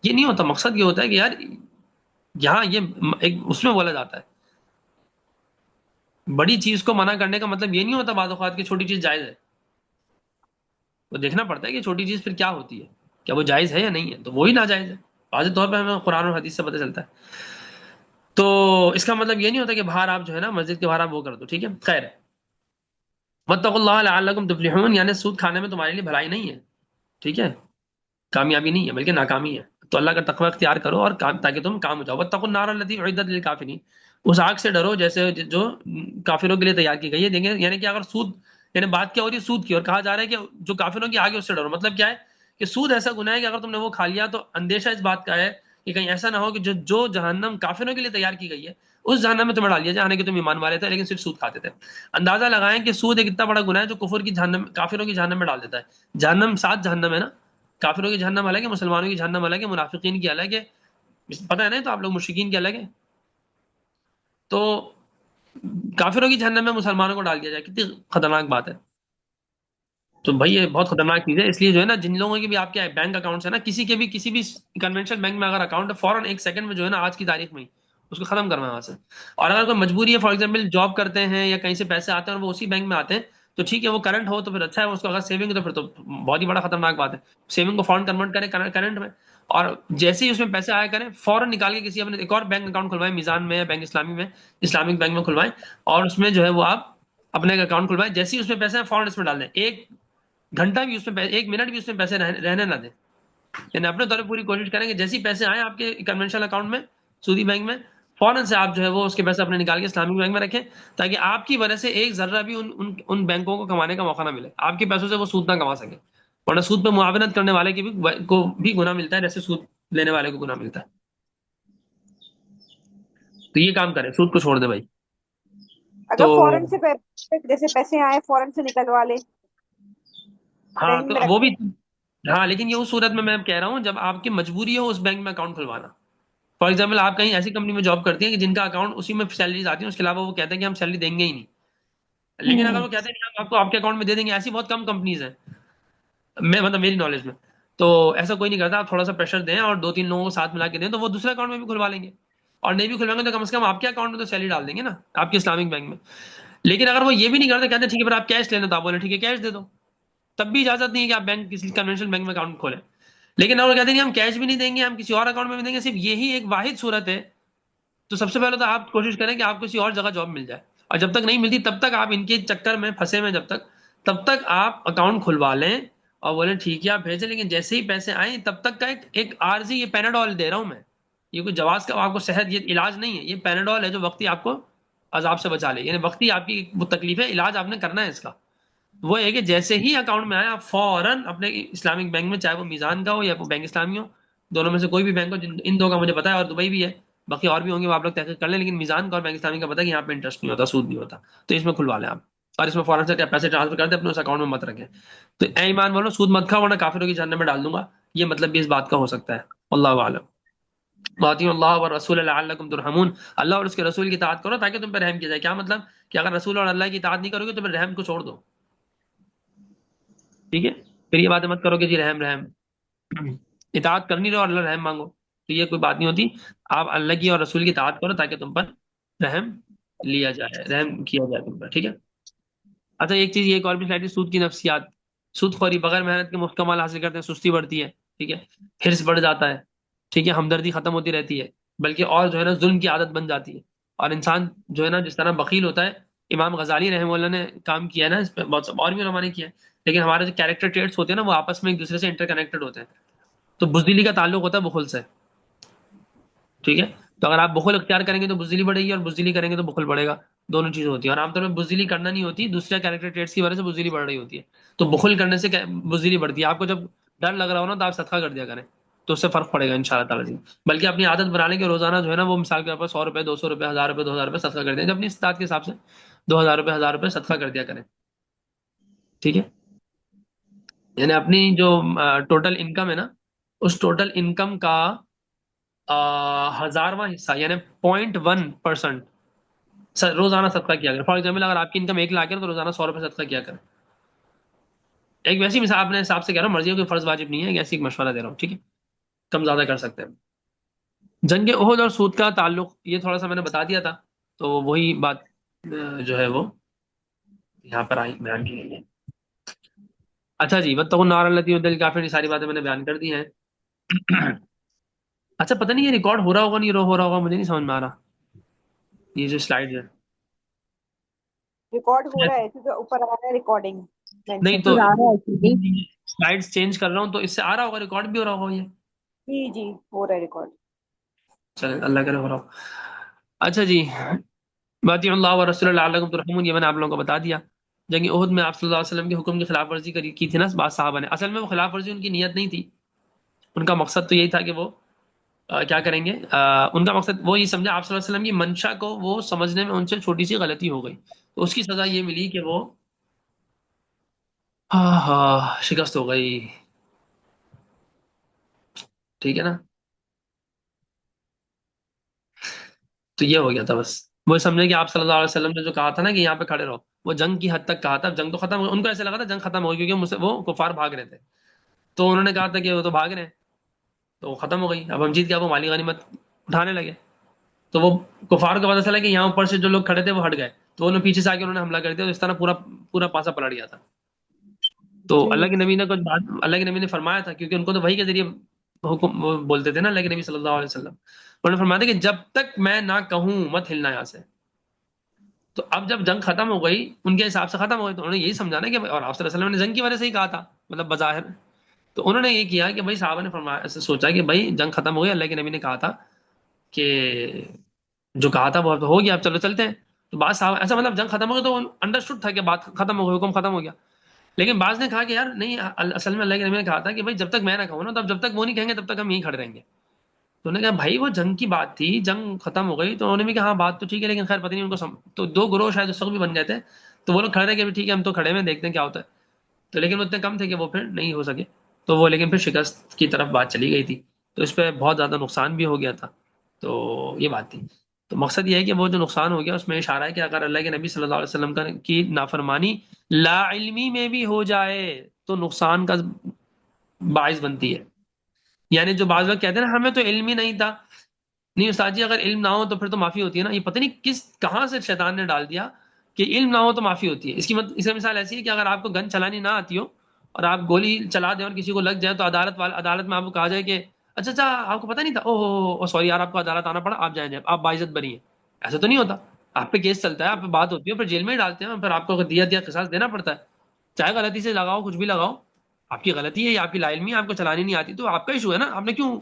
یہ نہیں ہوتا. مقصد یہ ہوتا ہے کہ یار یہاں یہ ایک اس میں بولا جاتا ہے. بڑی چیز کو منع کرنے کا مطلب یہ نہیں ہوتا بعض اوقات کی چھوٹی چیز جائز ہے. وہ دیکھنا پڑتا ہے کہ چھوٹی چیز پھر کیا ہوتی ہے، کیا وہ جائز ہے یا نہیں ہے، تو وہی ناجائز ہے. واضح طور پہ ہمیں قرآن اور حدیث سے پتہ چلتا ہے. تو اس کا مطلب یہ نہیں ہوتا کہ باہر آپ جو ہے نا مسجد کے باہر آپ وہ کر دو. ٹھیک ہے، خیر. واتقوا اللہ لعلکم تفلحون، یعنی سود کھانے میں تمہارے لیے بھلائی نہیں ہے. ٹھیک ہے، کامیابی نہیں ہے بلکہ ناکامی ہے. تو اللہ کا تقوی اختیار کرو اور تاکہ تم کام ہو جاؤ. واتقوا النار التي اعدت للکافرین، اس آگ سے ڈرو جیسے جو کافروں کے لیے تیار کی گئی ہے. دیکھیں یعنی کہ اگر سود، یعنی بات کیا ہو رہی ہے سود کی، اور کہا جا رہا ہے کہ جو کافروں کی آگ ہے اس سے ڈرو. مطلب کیا ہے کہ سود ایسا گناہ ہے کہ اگر تم نے وہ کھا لیا تو اندیشہ اس بات کا ہے کہ کہیں ایسا نہ ہو کہ جو جہنم کافروں کے لیے تیار کی گئی ہے اس جہنم میں تمہیں ڈال دیا جائے کہ تم ایمان والے تھے لیکن صرف سود کھاتے تھے. اندازہ لگائیں کہ سود ایک اتنا بڑا گناہ ہے جو کفر کی جہنم، کافروں کی جہنم میں ڈال دیتا ہے. جہنم 7 جہنم ہے نا، کافروں کی جہنم الگ ہے، مسلمانوں کی جہنم الگ ہے، منافقین کی الگ ہے. پتہ ہے نا، تو آپ لوگ مشرکین کی الگ ہے. تو کافروں کی جہنم میں مسلمانوں کو ڈال دیا جائے، کتنی خطرناک بات ہے. تو بھائی یہ بہت خطرناک چیز ہے. اس لیے جو ہے نا جن لوگوں کے بھی آپ کے بینک اکاؤنٹس ہے نا، کسی کے بھی کسی بھی کنونشنل بینک میں اگر اکاؤنٹ ہے، فوراً 1 سیکنڈ میں جو ہے نا آج کی تاریخ میں ہی اس کو ختم کرنا ہے وہاں سے. اور اگر کوئی مجبوری ہے، فار ایگزامپل جاب کرتے ہیں یا کہیں سے پیسے آتے ہیں اور وہ اسی بینک میں آتے ہیں تو ٹھیک ہے، وہ کرنٹ ہو تو پھر اچھا ہے. اس کو اگر سیونگ ہے تو پھر تو بہت ہی بڑا خطرناک بات ہے. سیونگ کو فوراً کنورٹ کریں کرنٹ میں، اور جیسے ہی اس میں پیسے آیا کریں فوراً نکال کے کسی اپنے ایک اور بینک اکاؤنٹ کھلوائیں، میزان میں یا بینک اسلامی میں، اسلامک بینک میں کھلوائیں، اور اس میں جو ہے وہ آپ اپنے ایک اکاؤنٹ کھلوائیں. جیسے ہی اس میں پیسے ہیں فوراً اس میں ڈال دیں. 1 گھنٹہ بھی اس میں 1 منٹ بھی اس میں پیسے رہنے نہ دیں. یعنی اپنے طور پہ پوری کوشش کریں کہ جیسے ہی پیسے آئیں آپ کے کنونشنل اکاؤنٹ میں، سودی بینک میں، فوراً سے آپ جو ہے وہ اس کے پیسے اپنے نکال کے اسلامک بینک میں رکھیں، تاکہ آپ کی وجہ سے ایک ذرہ بھی ان بینکوں کو کمانے کا موقع نہ ملے، آپ کے پیسوں سے وہ سود نہ کما سکے. ورنہ سود پہ معاونت کرنے والے کو بھی گناہ ملتا ہے جیسے سود لینے والے کو گناہ ملتا ہے. تو یہ کام کریں، سود کو چھوڑ دیں بھائی. تو اگر فوراً سے جیسے پیسے آئے فوراً سے نکلوا لے، ہاں بینک تو میں وہ رکھ بھی، لے. ہاں لیکن یہ اس صورت میں کہہ رہا ہوں جب آپ کی مجبوری ہو اس بینک میں اکاؤنٹ کھلوانا. فار ایگزامپل آپ کہیں ایسی کمپنی میں جاب کرتے ہیں کہ جن کا اکاؤنٹ اسی میں سیلریز آتی ہیں، اس کے علاوہ وہ کہتے ہیں کہ ہم سیلری دیں گے ہی نہیں. لیکن اگر وہ کہتے ہیں کہ ہم آپ کو آپ کے اکاؤنٹ میں دے دیں گے، ایسی بہت کم کمپنیز ہیں میں مطلب میری نالج میں، تو ایسا کوئی نہیں کرتا. آپ تھوڑا سا پریشر دیں اور 2-3 لوگوں کو ساتھ ملا کے دیں تو وہ دوسرے اکاؤنٹ میں بھی کھلوا لیں گے. اور نہیں بھی کھلوائیں گے تو کم سے کم آپ کے اکاؤنٹ میں تو سیلری ڈال دیں گے نا، آپ کے اسلامک بینک میں. لیکن اگر وہ یہ بھی نہیں کرتے، کہتے ہیں ٹھیک ہے پھر آپ کیش لینا، تو آپ بولیں ٹھیک ہے کیش دے دو، تب بھی اجازت نہیں ہے کہ آپ بینک کسی کنونشنل بینک میں اکاؤنٹ کھولیں. لیکن اگر کہتے ہیں ہم کیش بھی نہیں دیں گے، ہم کسی اور اکاؤنٹ میں بھی دیں گے، صرف یہی ایک واحد صورت ہے، تو سب سے پہلے تو آپ کوشش کریں کہ آپ کسی اور جگہ جاب مل جائے. اور جب تک نہیں ملتی تب تک آپ ان کے چکر میں پھنسے میں، تب تک آپ اکاؤنٹ کھلوا لیں اور بولیں ٹھیک ہے آپ بھیجیں. لیکن جیسے ہی پیسے آئیں تب تک کا ایک عارضی، یہ پیناڈول دے رہا ہوں میں، یہ کوئی جواز کا آپ کو صحت، یہ علاج نہیں ہے، یہ پیناڈول ہے جو وقتی آپ کو عذاب سے بچا لے. یعنی وقتی آپ کی وہ تکلیف ہے، علاج آپ نے کرنا ہے اس کا. وہ ہے کہ جیسے ہی اکاؤنٹ میں آئے آپ فوراً اپنے اسلامک بینک میں، چاہے وہ میزان کا ہو یا بینک اسلامی ہو، دونوں میں سے کوئی بھی بینک ہو، ان دو کا مجھے پتا ہے، اور دبئی بھی ہے، باقی اور بھی ہوں گے وہ آپ لوگ تحقیق کر لیں. لیکن میزان کا اور بینک اسلامی کا پتا ہے کہ یہاں پہ انٹرسٹ نہیں ہوتا، سود نہیں ہوتا، تو اس میں کھلوا لیں آپ. اور اس میں فوراً سے پیسے ٹرانسفر کر دیں، اپنے اس اکاؤنٹ میں مت رکھیں. تو اے ایمان والو، سود مت کھاؤ ورنہ کافروں کی جہنم میں ڈال دوں گا. یہ مطلب بھی اس بات کا ہو سکتا ہے. اللہ اعلم. واطیعوا اللہ والرسول لعلکم ترحمون، اللہ اور اس کے رسول کی اطاعت کرو تاکہ تم پہ رحم کیا جائے. کیا مطلب کہ اگر رسول اور اللہ کی اطاعت نہیں کرو گے تو پھر رحم کو چھوڑ دو. ٹھیک ہے، پھر یہ باتیں مت کرو کہ جی رحم اطاعت کرنی رہو اور اللہ رحم مانگو، تو یہ کوئی بات نہیں ہوتی. آپ اللہ کی اور رسول کی اطاعت کرو تاکہ تم پر رحم لیا جائے، رحم کیا جائے تم پر. ٹھیک ہے. اچھا ایک چیز یہ ایک اور بھی سلائڈ، سود کی نفسیات. سود خوری، بغیر محنت کے مفت کمال حاصل کرتے ہیں، سستی بڑھتی ہے. ٹھیک ہے، حرص بڑھ جاتا ہے. ٹھیک ہے، ہمدردی ختم ہوتی رہتی ہے، بلکہ اور جو ہے نا ظلم کی عادت بن جاتی ہے. اور انسان جو ہے نا جس طرح بخیل ہوتا ہے، امام غزالی رحمہ اللہ نے کام کیا ہے نا اس پہ، بہت اور بھی علماء نے کیا ہے. لیکن ہمارے جو کیریکٹر ٹریٹس ہوتے ہیں نا وہ آپس میں ایک دوسرے سے انٹر کنیکٹڈ ہوتے ہیں. تو بزدلی کا تعلق ہوتا ہے بخل سے. ٹھیک ہے، تو اگر آپ بخل اختیار کریں گے تو بزدلی بڑھے گی، اور بزدلی کریں گے تو بخل بڑھے گا. دونوں چیزیں ہوتی ہیں، اور عام طور پہ بزدلی کرنا نہیں ہوتی، دوسرے کیریکٹر ٹریٹس کی وجہ سے بزدلی بڑھ رہی ہوتی ہے. تو بخل کرنے سے بزدلی بڑھتی ہے. آپ کو جب ڈر لگ رہا ہو نا تو آپ صدقہ کر دیا کریں، تو اس سے فرق پڑے گا ان شاء اللہ تعالیٰ. بلکہ اپنی عادت بنا لیں کہ روزانہ جو ہے نا وہ مثال کے طور پر 100 روپے 200 روپے 1000 روپے 2000 روپے صدقہ کر دیں، اپنی استطاعت کے حساب سے 2000 روپے 1000 روپے صدقہ کر دیا کریں. ٹھیک ہے، یعنی اپنی جو ٹوٹل انکم ہے نا، اس ٹوٹل انکم کا 1000واں حصہ، یعنی 0.1%، روزانہ صدقہ کیا کریں. فار ایگزامپل اگر آپ کی انکم 1 لاکھ ہے تو روزانہ 100 روپے صدقہ کیا کریں. ایک ویسی مثال اپنے حساب سے کہہ رہا ہوں, مرضی ہو, کوئی فرض واجب نہیں ہے, ایسی ایک مشورہ دے رہا ہوں, ٹھیک ہے, کم زیادہ کر سکتے ہیں. جنگ احد اور سود کا تعلق یہ تھوڑا سا میں نے بتا دیا تھا, تو وہی بات جو ہے وہ یہاں پر آئی بیان کی گئی ہے. اچھا جی, واتقوا النار التی وقودها الکافرون, یہ ساری باتیں میں نے بیان کر دی ہیں. اچھا پتہ نہیں یہ ریکارڈ ہو رہا ہوگا نہیں ہو رہا ہوگا, مجھے نہیں سمجھ میں آ رہا یہ جو سلائڈ ہے. ریکارڈ ہو رہا ہے کیونکہ اوپر آ رہا ہے ریکارڈنگ نہیں مینشن. تو آ رہا ہے سلائڈ چینج کر رہا ہوں تو اس سے آ رہا ہوگا, ریکارڈ بھی ہو رہا ہوگا یہ. جی جی ہو رہا ہے ریکارڈ. چلے اللہ کرے ہو رہا ہو. اچھا جی, باطیع اللہ و رسول اللہ لعلکم ترحمون, یہ میں نے آپ لوگوں کو بتا دیا. جنگ احد میں آپ صلی اللہ علیہ وسلم کے حکم کی خلاف ورزی کی تھی نا بعض صحابہ نے. اصل میں وہ خلاف ورزی ان کی نیت نہیں تھی, ان کا مقصد تو یہی تھا کہ وہ کیا کریں گے, ان کا مقصد وہ یہ سمجھا آپ صلی اللہ علیہ وسلم کی منشا کو وہ سمجھنے میں ان سے چھوٹی سی غلطی ہو گئی, تو اس کی سزا یہ ملی کہ وہ شکست ہو گئی. ٹھیک ہے نا, تو یہ ہو گیا تھا بس. وہ سمجھے کہ آپ صلی اللہ علیہ وسلم نے جو کہا تھا نا کہ یہاں پہ کھڑے رہو, وہ جنگ کی حد تک کہا تھا. جنگ تو ختم ہو, ان کو ایسا لگا تھا جنگ ختم ہو گئی کیونکہ مجھ سے وہ کفار بھاگ رہے تھے, تو انہوں نے کہا تھا کہ وہ تو بھاگ رہے ہیں, تو وہ ختم ہو گئی. اب ہم جیت گیا, وہ مالی غنیمت اٹھانے لگے. تو وہ کفار کو پتا چلا کہ یہاں اوپر سے جو لوگ کھڑے تھے وہ ہٹ گئے, تو انہوں نے پیچھے سے آ کے انہوں نے حملہ کر دیا, تو اس طرح پورا پورا پاسا پلٹ گیا تھا. تو اللہ کے نبی نے کچھ بات, اللہ کے نبی نے فرمایا تھا, کیونکہ ان کو تو وحی کے ذریعے حکم وہ بولتے تھے نا اللہ کے نبی صلی اللہ علیہ وسلم, انہوں نے فرمایا تھا کہ جب تک میں نہ کہوں مت ہلنا یہاں سے. تو اب جب جنگ ختم ہو گئی ان کے حساب سے ختم ہو گئی, تو انہوں نے یہی سمجھانا کہ اور آپ صلی اللہ علیہ وسلم نے جنگ کی وجہ سے ہی کہا تھا, مطلب بظاہر. تو انہوں نے یہ کیا کہ بھائی صحابہ نے فرمایا, ایسے سوچا کہ بھائی جنگ ختم ہو گئی, اللہ کے نبی نے کہا تھا کہ جو کہا تھا وہ اب ہو گیا, اب چلو چلتے ہیں. تو بعض صحابہ ایسا مطلب جنگ ختم ہو گئی تو انڈرسٹوڈ تھا کہ بات ختم ہو گئی, حکم ختم ہو گیا. لیکن بعض نے کہا کہ یار نہیں, اصل میں اللہ کے نبی نے کہا تھا کہ بھائی جب تک میں نہ کہوں نا, تب جب تک وہ نہیں کہیں گے تب تک ہم یہیں کھڑے رہیں گے. تو انہوں نے کہا بھائی وہ جنگ کی بات تھی, جنگ ختم ہو گئی. تو انہوں نے بھی کہا ہاں بات تو ٹھیک ہے, لیکن خیر پتہ نہیں ان کو تو 2 گروہ شاید اس وقت بھی بن گئے تھے, تو وہ لوگ کھڑے رہے کہ ٹھیک ہے ہم تو کھڑے ہیں, دیکھتے ہیں کیا ہوتا ہے. تو لیکن وہ اتنے کم تھے کہ وہ پھر نہیں ہو سکے, تو وہ لیکن پھر شکست کی طرف بات چلی گئی تھی, تو اس پہ بہت زیادہ نقصان بھی ہو گیا تھا. تو یہ بات تھی. تو مقصد یہ ہے کہ وہ جو نقصان ہو گیا اس میں اشارہ ہے کہ اگر اللہ کے نبی صلی اللہ علیہ وسلم کی نافرمانی لا علمی میں بھی ہو جائے تو نقصان کا باعث بنتی ہے. یعنی جو بعض لوگ کہتے ہیں نا ہمیں تو علم ہی نہیں تھا, نہیں استاد جی اگر علم نہ ہو تو پھر تو معافی ہوتی ہے نا. یہ پتہ نہیں کہاں سے شیطان نے ڈال دیا کہ علم نہ ہو تو معافی ہوتی ہے. اس کی مثال ایسی ہے کہ اگر آپ کو گن چلانی نہ آتی ہو اور آپ گولی چلا دیں اور کسی کو لگ جائے, تو عدالت میں آپ کو کہا جائے کہ اچھا آپ کو پتہ نہیں تھا, اوہ سوری یار آپ کو عدالت آنا پڑا, آپ جائیں, آپ باعزت بری ہیں. ایسا تو نہیں ہوتا, آپ پہ کیس چلتا ہے, آپ پہ بات ہوتی ہے, پھر جیل میں ہی ڈالتے ہیں, پھر آپ کو دیا قصاص دینا پڑتا ہے. چاہے غلطی سے لگاؤ, کچھ بھی لگاؤ, آپ کی غلطی ہے یا آپ کی لا علمی, آپ کو چلانی نہیں آتی, تو آپ کا ایشو ہے نا, آپ نے کیوں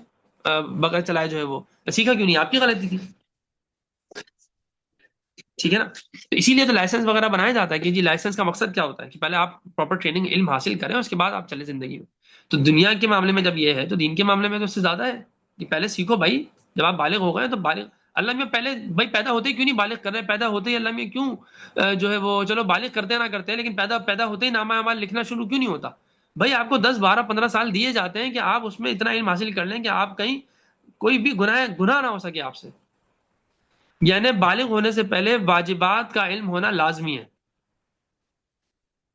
بغیر چلائے جو ہے وہ سیکھا کیوں نہیں, آپ کی غلطی تھی. ٹھیک ہے نا. تو اسی لیے تو لائسنس وغیرہ بنایا جاتا ہے کہ جی لائسنس کا مقصد کیا ہوتا ہے کہ پہلے آپ پراپر ٹریننگ علم حاصل کریں, اس کے بعد آپ چلیں زندگی میں. تو دنیا کے معاملے میں جب یہ ہے تو دین کے معاملے میں تو اس سے زیادہ ہے کہ پہلے سیکھو بھائی. جب آپ بالغ ہو گئے تو بالغ اللہ میں پہلے بھائی پیدا ہوتے ہی کیوں نہیں بالغ کر رہے, پیدا ہوتے ہی اللہ میں کیوں جو ہے وہ چلو بالغ کرتے نہ کرتے, لیکن پیدا ہوتے ہی نامہ اعمال لکھنا شروع کیوں نہیں ہوتا. بھائی آپ کو 10 12 15 سال دیے جاتے ہیں کہ آپ اس میں اتنا علم حاصل کر لیں کہ آپ کہیں کوئی بھی گناہ نہ ہو سکے آپ سے. یعنی بالغ ہونے سے پہلے واجبات کا علم ہونا لازمی ہے,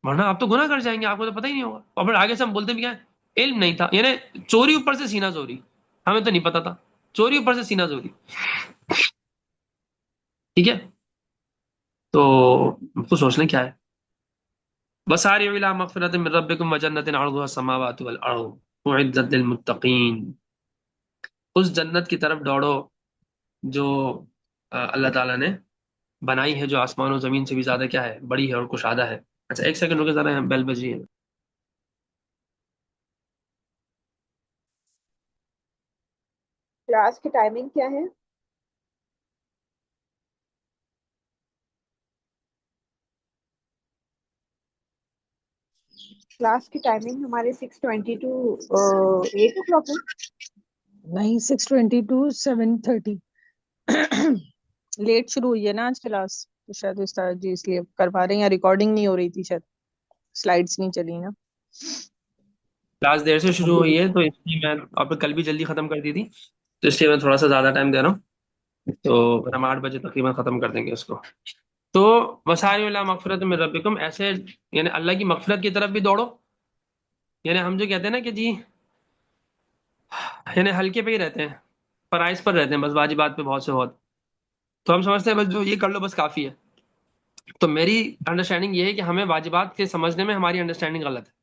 ورنہ آپ تو گناہ کر جائیں گے, آپ کو تو پتہ ہی نہیں ہوگا. اور پھر آگے سے ہم بولتے بھی کیا علم نہیں تھا, یعنی چوری اوپر سے سینہ زوری, ہمیں تو نہیں پتا تھا, چوری اوپر سے سینہ زوری. ٹھیک ہے, تو آپ کو سوچنا کیا ہے. وسارعوا الى مغفرۃ من ربکم وجنۃ عرضها السماوات والارض اعدت للمتقین, اس جنت کی طرف دوڑو جو اللہ تعالیٰ نے بنائی ہے, جو آسمان و زمین سے بھی زیادہ کیا ہے, بڑی ہے اور کشادہ ہے. اچھا ایک سیکنڈ رکے ذرا, بیل بجی ہے. کلاس کی ٹائمنگ کیا ہے؟ کلاس کی ٹائمنگ ہمارے 6:20 ٹو 8 o'clock ہے. نہیں 6:20 to 7:30 لیٹ شروع ہوئی ہے نا آج کلاس, تو شاید استاد جی اس لیے کروا رہے ہیں, یا ریکارڈنگ نہیں ہو رہی تھی, شاید سلائیڈس نہیں چلی نا. کلاس دیر سے شروع ہوئی ہے تو اس لیے میں آپ کل بھی جلدی ختم کر دی تھی, تو اس لیے میں تھوڑا سا زیادہ ٹائم دے رہا ہوں. تو ہم 8 بجے تقریباً ختم کر دیں گے اس کو. تو وسائل اللہ مغفرت من ربکم، ایسے یعنی اللہ کی مغفرت کی طرف بھی دوڑو. یعنی ہم جو کہتے ہیں نا کہ جی یعنی ہلکے پہ ہی رہتے ہیں، فرائض پر رہتے ہیں بس، واجبات پہ بہت سے بہت، تو ہم سمجھتے ہیں بس جو یہ کر لو بس کافی ہے. تو میری انڈرسٹینڈنگ یہ ہے کہ ہمیں واجبات کے سمجھنے میں ہماری انڈرسٹینڈنگ غلط ہے.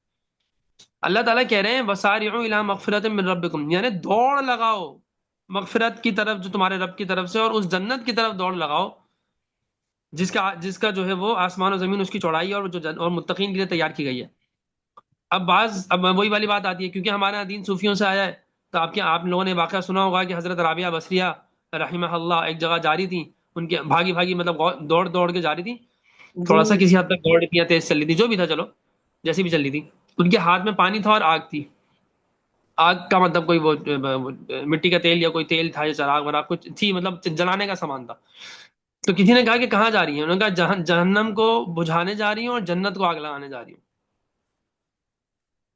اللہ تعالیٰ کہہ رہے ہیں وسارعوا الی مغفرت من ربکم، یعنی دوڑ لگاؤ مغفرت کی طرف جو تمہارے رب کی طرف سے، اور اس جنت کی طرف دوڑ لگاؤ جس کا جو ہے وہ آسمان و زمین اس کی چوڑائی اور اور متقین کے لیے تیار کی گئی ہے. اب وہی والی بات آتی ہے، کیونکہ ہمارا دین صوفیوں سے آیا ہے. تو آپ لوگوں نے واقعہ سنا ہوگا کہ حضرت رابعہ بصریہ رحمہ اللہ ایک جگہ جاری تھی، ان کے بھاگی بھاگی مطلب دوڑ دوڑ کے جاری تھی، تھوڑا سا جی کسی حد تک دوڑ رہی تھی یا تیز چل رہی تھی، جو بھی تھا چلو جیسی بھی چل رہی تھی. ان کے ہاتھ میں پانی تھا اور آگ تھی. آگ کا مطلب کوئی وہ مٹی کا تیل یا کوئی تیل تھا یا چراغ وراغ کچھ تھی، مطلب جلانے کا سامان تھا. تو کسی نے کہا کہ کہاں جا رہی ہیں؟ انہوں نے کہا جہنم کو بجھانے جا رہی ہوں اور جنت کو آگ لگانے جا رہی ہوں.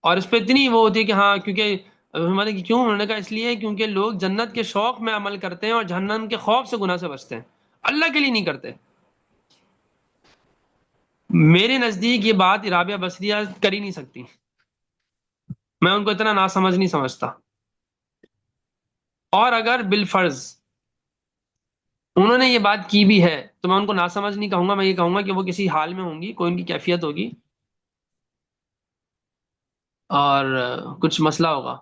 اور اس پہ اتنی وہ ہوتی ہے کہ ہاں کیونکہ ہمارے کیوں، انہوں نے کہا اس لیے کیونکہ لوگ جنت کے شوق میں عمل کرتے ہیں اور جہنم کے خوف سے گناہ سے بچتے ہیں، اللہ کے لیے نہیں کرتے. میرے نزدیک یہ بات رابعہ بصریہ کر ہی نہیں سکتی، میں ان کو اتنا ناسمجھ نہیں سمجھتا. اور اگر بالفرض انہوں نے یہ بات کی بھی ہے تو میں ان کو ناسمجھ نہیں کہوں گا، میں یہ کہوں گا کہ وہ کسی حال میں ہوں گی، کوئی ان کی کیفیت ہوگی اور کچھ مسئلہ ہوگا،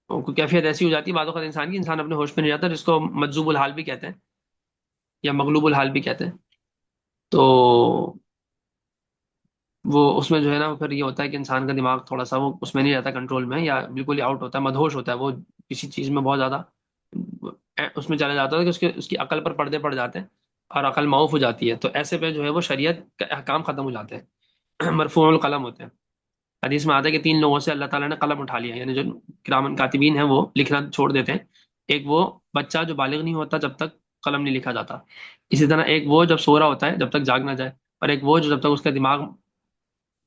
کوئی کیفیت ایسی ہو جاتی ہے بعض اوقات انسان کی، انسان اپنے ہوش میں نہیں جاتا، جس کو مجذوب الحال بھی کہتے ہیں یا مغلوب الحال بھی کہتے ہیں. تو وہ اس میں جو ہے نا پھر یہ ہوتا ہے کہ انسان کا دماغ تھوڑا سا وہ اس میں نہیں رہتا کنٹرول میں، یا بالکل ہی آؤٹ ہوتا ہے، مدہوش ہوتا ہے وہ کسی چیز میں بہت زیادہ اس میں چلا جاتا ہے کہ اس کی عقل پر پردے پڑ جاتے ہیں اور عقل معاف ہو جاتی ہے. تو ایسے پہ جو ہے وہ شریعت کا احکام ختم ہو جاتے ہیں مرفوع القلم ہوتے ہیں. حدیث میں آتا ہے کہ 3 لوگوں سے اللہ تعالیٰ نے قلم اٹھا لیا، یعنی جو کرامن کاتبین ہیں وہ لکھنا چھوڑ دیتے ہیں. ایک وہ بچہ جو بالغ نہیں ہوتا جب تک قلم نہیں لکھا جاتا، اسی طرح ایک وہ جب سو رہا ہوتا ہے جب تک جاگ نہ جائے، اور ایک وہ جو جب تک اس کا دماغ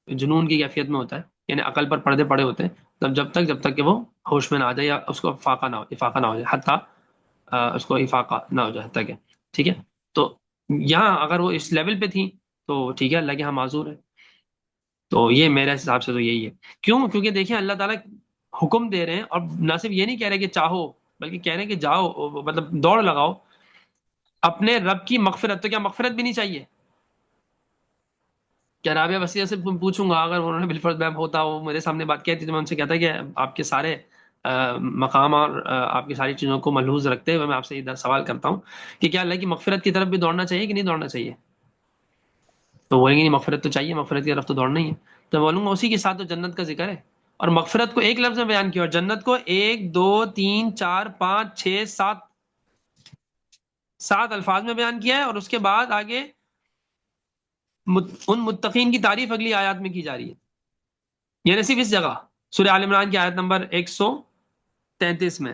جنون کی کیفیت میں ہوتا ہے، یعنی عقل پر پردے پڑے ہوتے ہیں، جب تک کہ وہ ہوش میں نہ آ جائے یا اس کو افاقہ نہ ہو جائے، حتیٰ اس کو افاقہ نہ ہو جائے حتیٰ کہ ٹھیک ہے. تو یہاں اگر وہ اس لیول پہ تھی تو ٹھیک ہے، اللہ کے ہاں معذور ہے. تو یہ میرے حساب سے تو یہی ہے. کیوں؟ کیونکہ دیکھیں اللہ تعالیٰ حکم دے رہے ہیں، اور نہ صرف یہ نہیں کہہ رہے کہ چاہو، بلکہ کہہ رہے ہیں کہ جاؤ، مطلب دوڑ لگاؤ اپنے رب کی مغفرت. تو کیا مغفرت بھی نہیں چاہیے؟ کیا رابعہ وسیع سے پوچھوں گا، اگر انہوں نے بالفرض میں ہوتا وہ میرے سامنے بات کہتی تو میں ان سے کہتا کہ آپ کے سارے مقام اور آپ کی ساری چیزوں کو ملحوظ رکھتے ہوئے میں آپ سے ادھر سوال کرتا ہوں کہ کیا اللہ کی مغفرت کی طرف بھی دوڑنا چاہیے کہ نہیں دوڑنا چاہیے؟ تو بولیں گے نہیں مغفرت تو چاہیے، مغفرت کی طرف تو دوڑنا ہی ہے. تو بولوں گا اسی کے ساتھ تو جنت کا ذکر ہے، اور مغفرت کو ایک لفظ میں بیان کیا اور جنت کو 1 2 3 4 5 6 7 الفاظ میں بیان کیا ہے. اور اس کے بعد آگے ان متقین کی تعریف اگلی آیات میں کی جا رہی ہے، یعنی صرف اس جگہ سورہ آل عمران کی آیت نمبر 133 میں.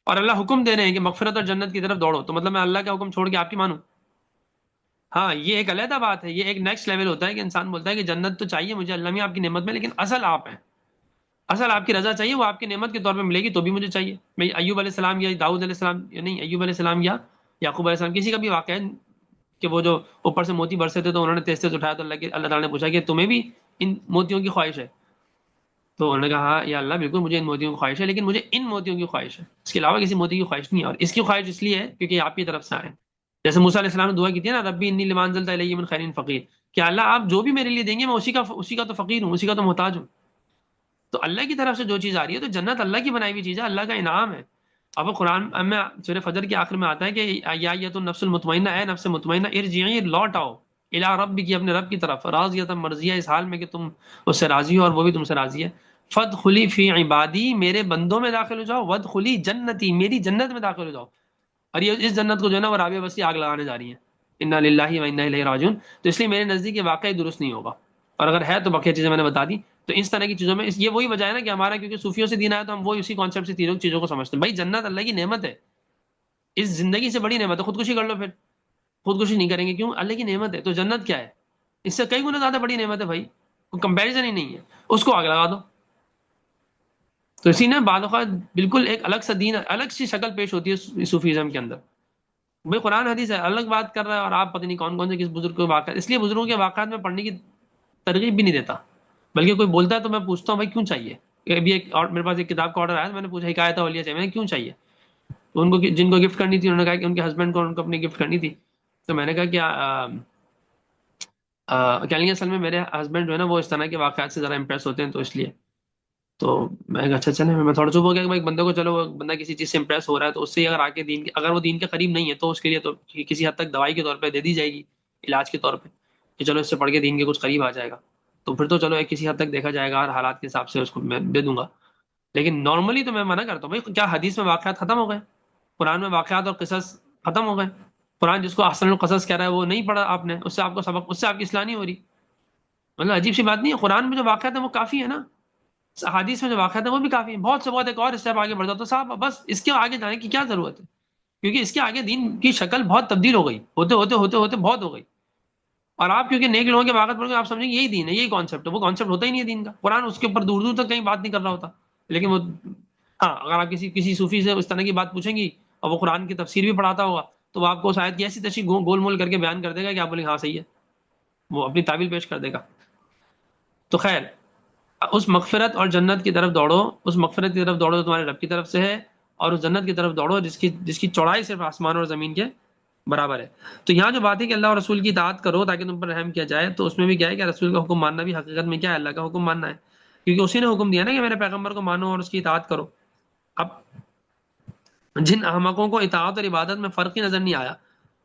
اور اللہ حکم دے رہے ہیں کہ مغفرت اور جنت کی طرف دوڑو. تو مطلب میں اللہ کا حکم چھوڑ کے آپ کی مانوں؟ ہاں یہ ایک علیحدہ بات ہے، یہ ایک نیکسٹ لیول ہوتا ہے کہ انسان بولتا ہے کہ جنت تو چاہیے مجھے اللہ میں آپ کی نعمت میں، لیکن اصل آپ ہیں، اصل آپ کی رضا چاہیے، وہ آپ کی نعمت کے طور پہ ملے گی تو بھی مجھے چاہیے. میں ایوب علیہ السلام یا داؤد علیہ السلام یا نہیں ایوب علیہ السلام یا یعقوب علیہ السلام کسی کا بھی واقعہ ہے کہ وہ جو اوپر سے موتی برسے تھے تو انہوں نے تیز تیز اٹھایا، تو اللہ تعالیٰ نے پوچھا کہ تمہیں بھی ان موتیوں کی خواہش ہے؟ تو انہوں نے کہا ہاں یا اللہ بالکل مجھے ان موتیوں کی خواہش ہے، لیکن مجھے ان موتیوں کی خواہش ہے، اس کے علاوہ کسی موتی کی خواہش نہیں ہے. اور اس کی خواہش اس لیے ہے کیونکہ یہ آپ کی طرف سے آئے. جیسے موسیٰ علیہ السلام نے دعا کی تھی نا ربی انی لما انزلت الی من خیر فقیر، کہ اللہ آپ جو بھی میرے لیے دیں گے میں اسی کا تو فقیر ہوں، اسی کا تو محتاج ہوں. تو اللہ کی طرف سے جو چیز آ رہی ہے تو جنت اللہ کی بنائی ہوئی چیز ہے، اللہ کا انعام ہے. اب وہ قرآن میں سورہ فجر کے آخر میں آتا ہے کہ یا ایتھا النفس المطمئنہ، اے نفس مطمئنہ ارجعی، لوٹ آؤ، الی ربک، اپنے رب کی طرف، راضیۃ مرضیہ، اس حال میں کہ تم اس سے راضی ہو اور وہ بھی تم سے راضی ہے. فادخلی فی عبادی، میرے بندوں میں داخل ہو جاؤ، وادخلی جنتی، میری جنت میں داخل ہو جاؤ. اور یہ اس جنت کو جو ہے نا وہ رابعہ بصری آگ لگانے جا رہی ہیں، انا للہ و انا الیہ راجعون. تو اس لیے میرے نزدیک یہ واقعی درست نہیں ہوگا، اور اگر ہے تو بقیہ چیزیں میں نے بتا دی. تو اس طرح کی چیزوں میں یہ وہی وجہ ہے نا کہ ہمارا کیونکہ صوفیوں سے دین آیا تو ہم وہی اسی کانسیپٹ سے تینوں چیزوں کو سمجھتے ہیں. بھائی جنت اللہ کی نعمت ہے، اس زندگی سے بڑی نعمت ہے، خودکشی کر لو پھر، خودکشی نہیں کریں گے کیوں؟ اللہ کی نعمت ہے. تو جنت کیا ہے؟ اس سے کئی گنا زیادہ بڑی نعمت ہے بھائی، کوئی کمپیریزن ہی نہیں ہے. اس کو آگ لگا دو. تو اسی نے بعض اوقات بالکل ایک الگ سا دین، الگ سی شکل پیش ہوتی ہے صوفیزم کے اندر. بھائی قرآن حدیث ہے، الگ بات کر رہا ہے، اور آپ پتہ نہیں کون کون سے کس بزرگ کے واقعات. اس لیے بزرگوں کے واقعات میں پڑھنے کی ترغیب بھی نہیں دیتا، بلکہ کوئی بولتا ہے تو میں پوچھتا ہوں بھائی کیوں چاہیے. ابھی ایک اور میرے پاس ایک کتاب کا آرڈر آیا، میں نے پوچھا حکایت اولیاء چاہیے، میں نے کیوں چاہیے. تو ان کو جن کو گفٹ کرنی تھی انہوں نے کہا کہ ان کے ہسبینڈ کو ان کو اپنی گفٹ کرنی تھی. تو میں نے کہا کہ کیا نہیں، اصل میں میرے ہسبینڈ جو ہے نا وہ اس طرح کے واقعات سے ذرا امپریس ہوتے ہیں، تو اس لیے. تو میں کہا اچھا چلے، میں تھوڑا چپ ہو گیا کہ بھائی ایک بندے کو، چلو وہ بندہ کسی چیز سے امپریس ہو رہا ہے تو اس سے اگر آگے دین، اگر وہ دین کے قریب نہیں ہے تو اس کے لیے تو کسی حد تک دوائی کے طور پہ دے دی جائے گی، علاج کے طور پہ، کہ چلو اس سے پڑھ کے دین کے کچھ قریب آ جائے گا. تو پھر تو چلو ایک کسی حد تک دیکھا جائے گا اور حالات کے حساب سے اس کو میں دے دوں گا. لیکن نارملی تو میں منع کرتا ہوں. بھائی کیا حدیث میں واقعات ختم ہو گئے؟ قرآن میں واقعات اور قصص ختم ہو گئے؟ قرآن جس کو احسن القصص کہہ رہا ہے وہ نہیں پڑھا آپ نے، اس سے آپ کو سبق، اس سے آپ کی اصلاح نہیں ہو رہی. مطلب عجیب سی بات نہیں ہے. قرآن میں جو واقعات ہیں وہ کافی ہے نا، حدیث میں جو واقعات ہیں وہ بھی کافی ہیں. بہت سے بہت ایک اور اسٹیپ آگے بڑھ جاتا تو صاحب بس اس کے آگے جانے کی کیا ضرورت ہے؟ کیونکہ اس کے آگے دین کی شکل بہت تبدیل ہو گئی، ہوتے ہوتے ہوتے ہوتے بہت ہو گئی. اور آپ کیونکہ نیک لوگوں کے واقعات پڑھ کے آپ سمجھیں گے یہی دین ہے، یہی کانسیپٹ ہے. وہ کانسیپٹ ہوتا ہی نہیں ہے دین کا. قرآن اس کے اوپر دور دور تک کہیں بات نہیں کر رہا ہوتا. لیکن وہ، ہاں، اگر آپ کسی صوفی سے اس طرح کی بات پوچھیں گی اور وہ قرآن کی تفسیر بھی پڑھاتا ہوگا تو وہ آپ کو اس آیت کی ایسی تشریح گول مول کر کے بیان کر دے گا کہ آپ بولیں ہاں صحیح ہے، وہ اپنی تعویل پیش کر دے گا. تو خیر، اس مغفرت اور جنت کی طرف دوڑو، اس مغفرت کی طرف دوڑو جو تمہارے رب کی طرف سے ہے، اور اس جنت کی طرف دوڑو جس کی چوڑائی صرف آسمان اور زمین کے برابر ہے. تو یہاں جو بات ہے کہ اللہ اور رسول کی اطاعت کرو تاکہ تم پر رحم کیا جائے، تو اس میں بھی کیا ہے کہ رسول کا حکم ماننا بھی حقیقت میں کیا ہے؟ اللہ کا حکم ماننا ہے. کیونکہ اسی نے حکم دیا نا کہ میرے پیغمبر کو مانو اور اس کی اطاعت کرو. اب جن احمقوں کو اطاعت اور عبادت میں فرق ہی نظر نہیں آیا،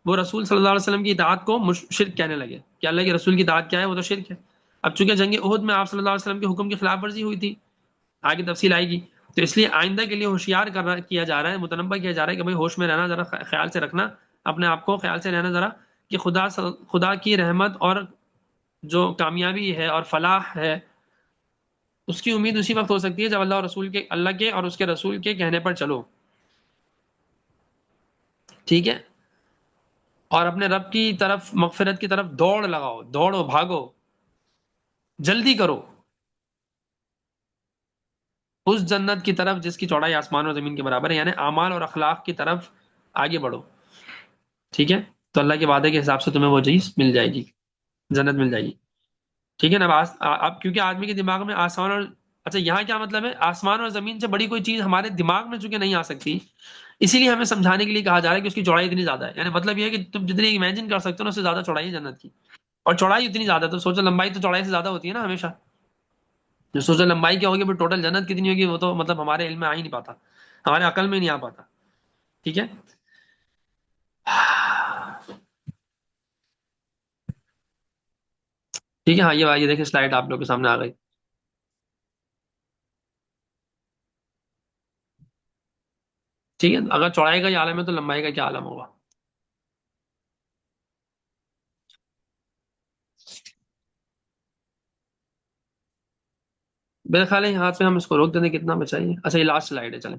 وہ رسول صلی اللہ علیہ وسلم کی اطاعت کو شرک کہنے لگے کہ اللہ کے رسول کی اطاعت کیا ہے، وہ تو شرک ہے. اب چونکہ جنگ احد میں آپ صلی اللہ علیہ وسلم کے حکم کی خلاف ورزی ہوئی تھی، آگے تفصیل آئے گی، تو اس لیے آئندہ کے لیے ہوشیار کیا جا رہا ہے، متنبہ کیا جا رہا ہے کہ بھائی ہوش میں رہنا، ذرا خیال سے رکھنا اپنے آپ کو، خیال سے رہنا ذرا، کہ خدا کی رحمت اور جو کامیابی ہے اور فلاح ہے اس کی امید اسی وقت ہو سکتی ہے جب اللہ کے اور اس کے رسول کے کہنے پر چلو. ٹھیک ہے؟ اور اپنے رب کی طرف، مغفرت کی طرف دوڑ لگاؤ، دوڑو، بھاگو، جلدی کرو اس جنت کی طرف جس کی چوڑائی آسمان اور زمین کے برابر ہے، یعنی اعمال اور اخلاق کی طرف آگے بڑھو. ٹھیک ہے؟ تو اللہ کے وعدے کے حساب سے تمہیں وہ چیز مل جائے گی، جنت مل جائے گی. ٹھیک ہے نا؟ اب کیونکہ آدمی کے دماغ میں آسمان اور، اچھا یہاں کیا مطلب ہے؟ آسمان اور زمین سے بڑی کوئی چیز ہمارے دماغ میں چونکہ نہیں آ سکتی، اسی لیے ہمیں سمجھانے کے لیے کہا جا رہا ہے کہ اس کی چوڑائی اتنی زیادہ ہے. یعنی مطلب یہ ہے کہ تم جتنی امیجن کر سکتے ہو نا اس سے زیادہ چوڑائی ہے جنت کی. اور چوڑائی اتنی زیادہ، تو سوچو لمبائی تو چوڑائی سے زیادہ ہوتی ہے نا ہمیشہ. جو سوچو لمبائی کیا ہوگی، پھر ٹوٹل جنت کتنی ہوگی وہ تو مطلب ہمارے علم میں آ ہی نہیں پاتا، ہمارے عقل میں نہیں آ پاتا. ٹھیک ہے؟ ٹھیک ہے. ہاں یہ دیکھیں سلائڈ آپ لوگ کے سامنے آ گئی. ٹھیک ہے؟ اگر چوڑائی کا یہ عالم ہے تو لمبائی کا کیا عالم ہوگا؟ میرے خیال ہے یہاں پہ ہم اس کو روک دیتے، کتنا بچائیے. اچھا یہ لاسٹ سلائڈ ہے، چلیں.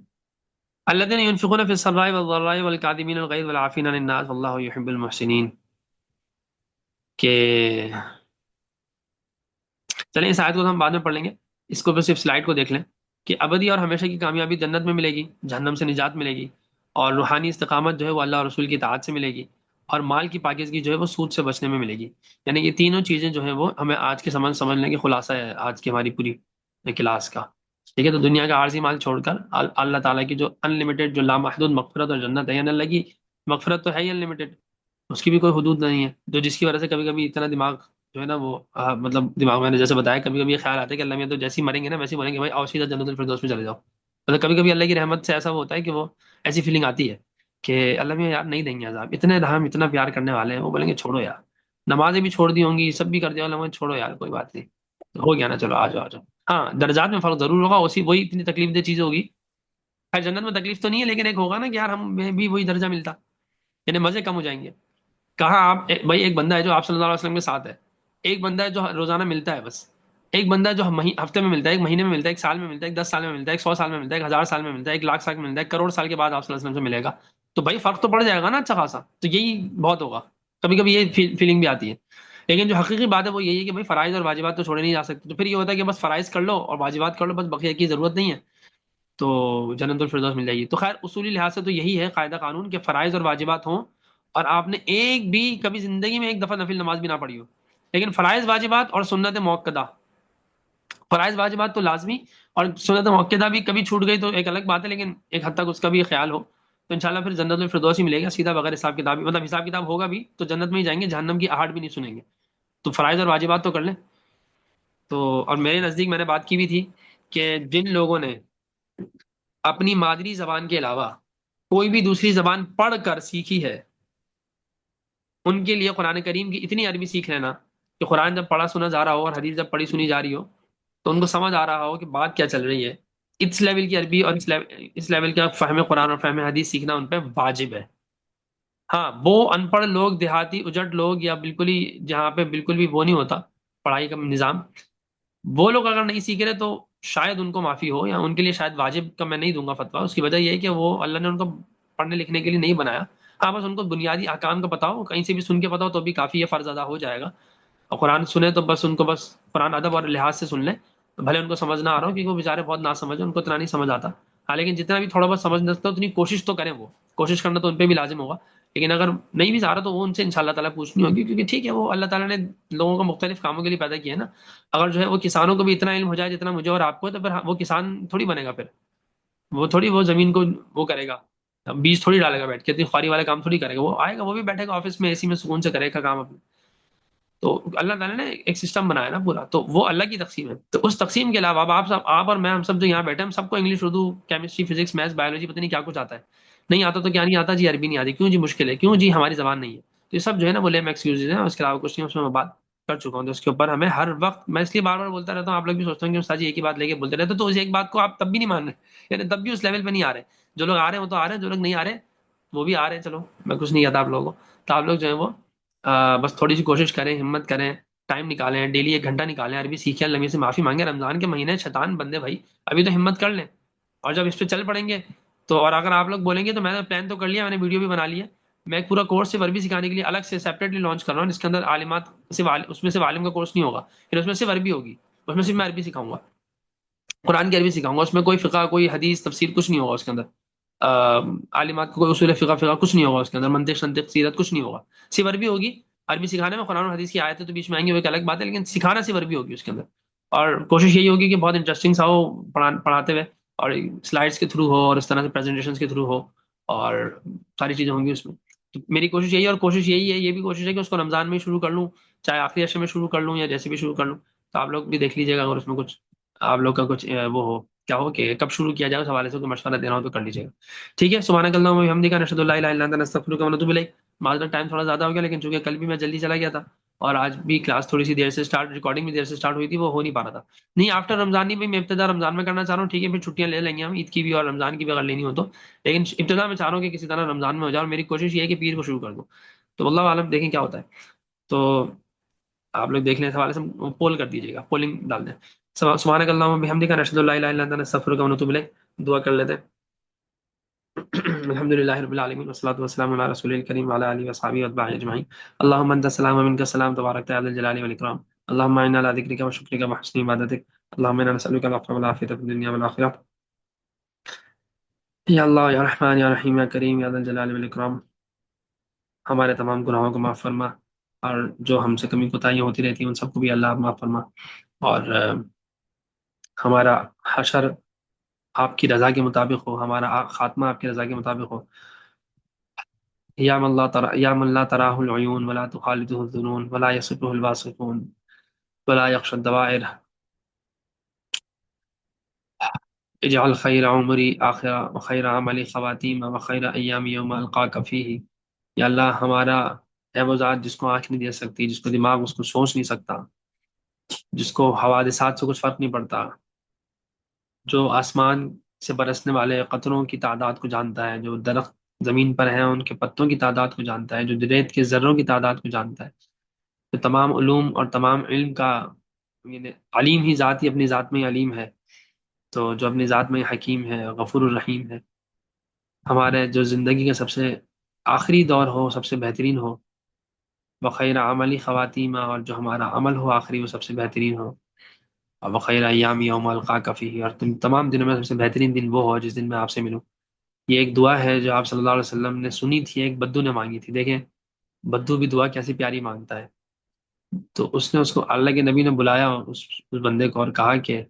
الذين ينفقون في السراء والضراء والكاظمين الغيظ والعافين عن الناس والله يحب المحسنين. کہ چلیں اس آیت کو ہم بعد میں پڑھ لیں گے، اس کو صرف سلائڈ کو دیکھ لیں کہ ابدی اور ہمیشہ کی کامیابی جنت میں ملے گی، جہنم سے نجات ملے گی، اور روحانی استقامت جو ہے وہ اللہ اور رسول کی اطاعت سے ملے گی، اور مال کی پاکیزگی جو ہے وہ سود سے بچنے میں ملے گی. یعنی یہ تینوں چیزیں جو ہیں وہ ہمیں آج کے سمجھنے کی خلاصہ ہے آج کی ہماری پوری کلاس کا. ٹھیک ہے؟ تو دنیا کا عارضی مال چھوڑ کر اللہ تعالیٰ کی جو ان لمیٹڈ، جو لامحدود مغفرت اور جنت ہے، یعنی اللہ کی مغفرت تو ہے ہی ان لمیٹڈ، اس کی بھی کوئی حدود نہیں ہے، جو جس کی وجہ سے کبھی کبھی اتنا دماغ جو ہے نا وہ مطلب دماغ میں نے جیسے بتایا کبھی کبھی یہ خیال آتا ہے کہ اللہ میں تو جیسے ہی مریں گے نا ویسے ہی مریں گے، بھائی آؤ سیدھا جنت الفردوس میں چلے جاؤ. مطلب کبھی کبھی اللہ کی رحمت سے ایسا وہ ہوتا ہے کہ وہ ایسی فیلنگ آتی ہے کہ اللہ میں یار نہیں دیں گے عذاب، اتنے ہم اتنا پیار کرنے والے ہیں، وہ بولیں گے چھوڑو یار، نمازیں بھی چھوڑ دی ہوں گی، سب بھی کر دیا اللہ چھوڑو یار کوئی بات نہیں، ہو گیا نا، چلو آ جاؤ آ جاؤ. ہاں درجات میں فرق ضرور ہوگا، وہی اتنی تکلیف دہ چیز ہوگی. خیر جنت میں تکلیف تو نہیں ہے، لیکن ایک ہوگا نا کہ یار ہمیں بھی وہی درجہ ملتا، یعنی مزے کم ہو جائیں گے. کہاں آپ بھائی ایک بندہ ہے جو آپ صلی اللہ علیہ وسلم کے ساتھ ہے، ایک بندہ ہے جو روزانہ ملتا ہے بس، ایک بندہ ہے جو ہفتے میں ملتا ہے، ایک مہینے میں ملتا ہے، ایک سال میں ملتا ہے، ایک 10 سال میں ملتا ہے، ایک 100 سال میں ملتا ہے، ایک 1000 سال میں ملتا ہے، 1 لاکھ سال میں ملتا ہے، 1 کروڑ سال کے بعد آپ صلی اللہ علیہ وسلم سے ملے گا. تو بھائی فرق تو پڑ جائے گا نا اچھا خاصا. تو یہی بہت ہوگا. کبھی کبھی یہ فیلنگ بھی آتی ہے، لیکن جو حقیقی بات ہے وہ یہی ہے کہ بھائی فرائض اور واجبات تو چھوڑے نہیں جا سکتے. تو پھر یہ ہوتا ہے کہ بس فرائض کر لو اور واجبات کر لو، بس بقیہ کی ضرورت نہیں ہے. تو جنت الفردوس مل جائے گی. تو خیر اصولی لحاظ سے تو یہی ہے قاعدہ قانون کہ فرائض اور واجبات ہوں، اور آپ نے ایک بھی کبھی زندگی میں ایک دفعہ نفل نماز بھی نہ پڑھی ہو، لیکن فرائض واجبات اور سنت موقدہ، فرائض واجبات تو لازمی، اور سنت موقدہ بھی کبھی چھوٹ گئی تو ایک الگ بات ہے، لیکن ایک حد تک اس کا بھی خیال ہو تو انشاءاللہ پھر جنت الفردوس ہی ملے گا سیدھا، بغیر حساب کتاب، مطلب حساب کتاب ہوگا بھی تو جنت میں ہی جائیں گے، جہنم کی آہٹ بھی نہیں سنیں گے. تو فرائض اور واجبات تو کر لیں. تو اور میرے نزدیک میں نے بات کی بھی تھی کہ جن لوگوں نے اپنی مادری زبان کے علاوہ کوئی بھی دوسری زبان پڑھ کر سیکھی ہے، ان کے لیے قرآن کریم کی اتنی عربی سیکھ لینا کہ قرآن جب پڑھا سنا جا رہا ہو اور حدیث جب پڑھی سنی جا رہی ہو تو ان کو سمجھ آ رہا ہو کہ بات کیا چل رہی ہے، اس لیول کی عربی اور اس لیول کا فہم قرآن اور فہم حدیث سیکھنا ان پہ واجب ہے. ہاں وہ ان پڑھ لوگ، دیہاتی اجڑ لوگ، یا بالکل ہی جہاں پہ بالکل بھی وہ نہیں ہوتا پڑھائی کا نظام، وہ لوگ اگر نہیں سیکھ رہے تو شاید ان کو معافی ہو، یا ان کے لیے شاید واجب کا میں نہیں دوں گا فتویٰ. اس کی وجہ یہ ہے کہ وہ اللہ نے ان کو پڑھنے لکھنے کے لیے نہیں بنایا. ہاں بس ان کو بنیادی احکام کا پتا ہو، کہیں سے بھی سن کے پتا ہو تو بھی کافی ہے، فرض ادا ہو جائے گا. اور قرآن سنے تو بس ان کو بس قرآن ادب اور لحاظ سے سن لیں، بھلے ان کو سمجھ نہ آ رہا ہو، کیونکہ وہ بیچارے بہت نہ سمجھ ہیں، ان کو اتنا نہیں سمجھ آتا. ہاں لیکن جتنا بھی تھوڑا بہت سمجھ سکتا ہو اتنی کوشش تو کریں، وہ کوشش کرنا تو ان پہ بھی لازم ہوگا. لیکن اگر نہیں بھی آ رہا تو وہ ان سے انشاءاللہ تعالیٰ پوچھنی ہوگی، کیونکہ ٹھیک ہے وہ اللہ تعالیٰ نے لوگوں کو مختلف کاموں کے لیے پیدا کیا ہے نا. اگر جو ہے وہ کسانوں کو بھی اتنا علم ہو جائے جتنا مجھے اور آپ کو ہے، تو پھر وہ کسان تھوڑی بنے گا. پھر وہ تھوڑی وہ زمین کو وہ کرے گا، بیج تھوڑی ڈالے گا بیٹھ کے، اتنی خواری والے کام تھوڑی کرے گا. وہ آئے گا، وہ بھی بیٹھے گا آفس میں اے سی میں سکون سے کرے گا کام اپنا. تو اللہ تعالیٰ نے ایک سسٹم بنایا نا پورا، تو وہ اللہ کی تقسیم ہے. تو اس تقسیم کے علاوہ اب آپ اور میں، ہم سب جو یہاں بیٹھے ہیں، ہم سب کو English, Urdu, chemistry, physics, maths, biology, پتہ نہیں کیا کچھ آتا ہے. نہیں آتا تو کیا نہیں آتا جی، عربی نہیں آتی، کیوں جی مشکل ہے، کیوں جی ہماری زبان نہیں ہے. تو یہ سب جو ہے نا وہ لیم ایکسکیوزز ہیں، اس کے علاوہ کچھ نہیں. اس میں میں بات کر چکا ہوں. تو اس کے اوپر ہمیں ہر وقت، میں اس لیے بار بار بولتا رہتا ہوں، آپ لوگ بھی سوچتے ہیں کہ استاد جی ایک ہی بات لے کے بولتے رہتے، تو اس ایک بات کو آپ تب بھی نہیں مان رہے، یعنی تب بھی اس لیول پہ نہیں آ رہے. جو لوگ آ رہے ہیں وہ تو آ رہے ہیں، جو لوگ نہیں آ رہے وہ بھی آ رہے ہیں. چلو میں کچھ نہیں کہتا آپ لوگوں کو. تو آپ لوگ جو ہے وہ بس تھوڑی سی کوشش کریں، ہمت کریں، ٹائم نکالیں، ڈیلی 1 گھنٹہ نکالیں، عربی سیکھیں، اللہ سے معافی مانگیں. رمضان کے مہینے شیطان بندے بھائی، ابھی تو ہمت کر لیں، اور جب اس پہ چل پڑیں گے تو، اور اگر آپ لوگ بولیں گے تو میں نے پلان تو کر لیا، میں نے ویڈیو بھی بنا لی ہے. میں ایک پورا کورس صرف عربی سکھانے کے لیے الگ سے سیپریٹلی لانچ کر رہا ہوں، جس کے اندر عالمات صرف اس میں صرف عالم کا کورس نہیں ہوگا، پھر اس میں صرف عربی ہوگی، اس میں صرف میں عربی سکھاؤں گا، قرآن کی عربی سکھاؤں گا. اس میں کوئی فقہ، کوئی حدیث، تفسیر کچھ نہیں ہوگا اس کے اندر. عالمات کا کوئی اصول فقہ کچھ نہیں ہوگا اس کے اندر، منطق شنطق سیرت کچھ نہیں ہوگا، صرف عربی ہوگی. عربی سکھانے میں قرآن اور حدیث کی آیتیں تو بیچ میں آئیں گی، وہ ایک الگ بات ہے، لیکن سکھانا صرف عربی ہوگی اس کے اندر. اور کوشش یہی ہوگی کہ بہت انٹرسٹنگ سا ہو پڑھاتے ہوئے، اور سلائڈس کے تھرو ہو، اور اس طرح سے پریزنٹیشن کے تھرو ہو، اور ساری چیزیں ہوں گی اس میں. تو میری کوشش یہی ہے، اور کوشش یہی ہے، یہ بھی کوشش ہے کہ اس کو رمضان میں شروع کر لوں، چاہے آخری عشرے میں شروع کر لوں، یا جیسے بھی شروع کر لوں. تو آپ لوگ بھی دیکھ لیجیے گا، اگر اس میں کچھ آپ لوگ کا کچھ وہ ہو کیا ہو کہ کب شروع کیا جائے، اس حوالے سے کوئی مشورہ دینا ہو تو کر لیجیے گا. ٹھیک ہے. سبحانک اللہم و بحمدک، نشہد ان لا الہ الا انت، نستغفرک ونتوب الیک. معذرت ٹائم تھوڑا زیادہ ہو گیا، لیکن چونکہ کل بھی میں جلدی چلا گیا تھا، اور آج بھی کلاس تھوڑی سی دیر سے اسٹارٹ، ریکارڈنگ بھی دیر سے اسٹارٹ ہوئی تھی، وہ ہو نہیں پا رہا تھا. نہیں آفٹر رمضان ہی بھی میں ابتدا رمضان میں کرنا چاہ رہا ہوں. ٹھیک ہے پھر چھٹیاں لے لیں گے ہم، عید کی بھی اور رمضان کی بھی اگر لینی ہو تو، لیکن ابتدا میں چاہ رہا ہوں کہ کسی طرح رمضان میں ہو جائے، اور میری کوشش یہ ہے کہ پیر کو شروع کر دوں. تو واللہ عالم، دیکھیں کیا ہوتا ہے. تو آپ لوگ دیکھ لیں، اس حوالے سے پول کر دیجیے گا، پولنگ ڈال دیں. سبحانک اللہم و بحمدک، نشہد ان لا الہ الا انت، نستغفرک ونتوب الیک. دعا کر لیتے ہیں. الحمد للہ رب العالمین، والصلاۃ والسلام علی رسول الکریم وعلی آلہ وصحبہ واتباعہ اجمعین. اللهم انت السلام ومنك السلام، تبارک یا ذا الجلال والاکرام. اللهم انا على ذکرک وشکرک وحسن عبادتک. اللهم انا نسألک العفو والعافیۃ فی الدنیا والآخرہ. یا اللہ یا رحمان یا رحیم یا کریم یا ذا الجلال والاکرام. ہمارے تمام گناہوں کو معاف فرما، اور جو ہم سے کمی کوتاہیاں ہوتی رہتی ہیں ان سب کو بھی اللہ معاف فرما. اور ہمارا حشر آپ کی رضا کے مطابق ہو، ہمارا خاتمہ آپ کی رضا کے مطابق ہو. یا من لا تراہ العیون ولا تخالطہ الظنون ولا یصفہ الواصفون ولا یخشى الدوائر. اجعل خیر عمری آخرہ وخیر عملی خواتیم وخیر ایام یوم القاک فیہ. یا اللہ ہمارا، اے وہ ذات جس کو آنکھ نہیں دے سکتی، جس کو دماغ اس کو سوچ نہیں سکتا، جس کو حوادثات سے کچھ فرق نہیں پڑتا، جو آسمان سے برسنے والے قطروں کی تعداد کو جانتا ہے، جو درخت زمین پر ہیں ان کے پتوں کی تعداد کو جانتا ہے، جو ریت کے ذروں کی تعداد کو جانتا ہے، جو تمام علوم اور تمام علم کا یعنی علیم ہی ذات ہی اپنی ذات میں علیم ہے، تو جو اپنی ذات میں حکیم ہے، غفور الرحیم ہے. ہمارے جو زندگی کا سب سے آخری دور ہو، سب سے بہترین ہو. بخیر عملی خواتین، اور جو ہمارا عمل ہو آخری وہ سب سے بہترین ہو. وخیر ایام یوم القاک فیہ، اور تم تمام دنوں میں سب سے بہترین دن وہ ہو جس دن میں آپ سے ملوں۔ یہ ایک دعا ہے جو آپ صلی اللہ علیہ وسلم نے سنی تھی، ایک بدو نے مانگی تھی۔ دیکھیں بدو بھی دعا کیسی پیاری مانگتا ہے۔ تو اس نے اس کو اللہ کے نبی نے بلایا اس بندے کو اور کہا کہ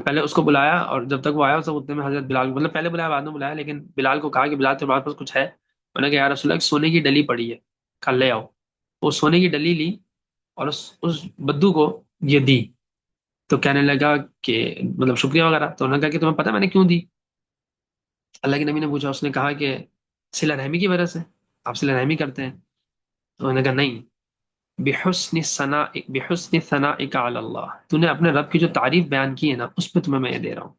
پہلے اس کو بلایا، اور جب تک وہ آیا اس اتنے میں حضرت بلال، مطلب پہلے بلایا بعد میں بلایا، لیکن بلال کو کہا کہ بلال تمہارے پاس کچھ ہے؟ انہوں نے کہا یا رسول اللہ سونے کی ڈلی پڑی ہے، کل لے آؤ۔ وہ سونے کی ڈلی لی اور اس بدو کو یہ دی، تو کہنے لگا کہ مطلب شکریہ وغیرہ، تو انہوں نے کہا کہ تمہیں پتہ ہے میں نے کیوں دی؟ اللہ کے نبی نے پوچھا، اس نے کہا کہ صلہ رحمی کی وجہ سے، آپ صلہ رحمی کرتے ہیں؟ تو انہوں نے کہا نہیں، بحسن ثنائک علی اللہ، تو نے اپنے رب کی جو تعریف بیان کی ہے نا اس پہ تمہیں میں یہ دے رہا ہوں۔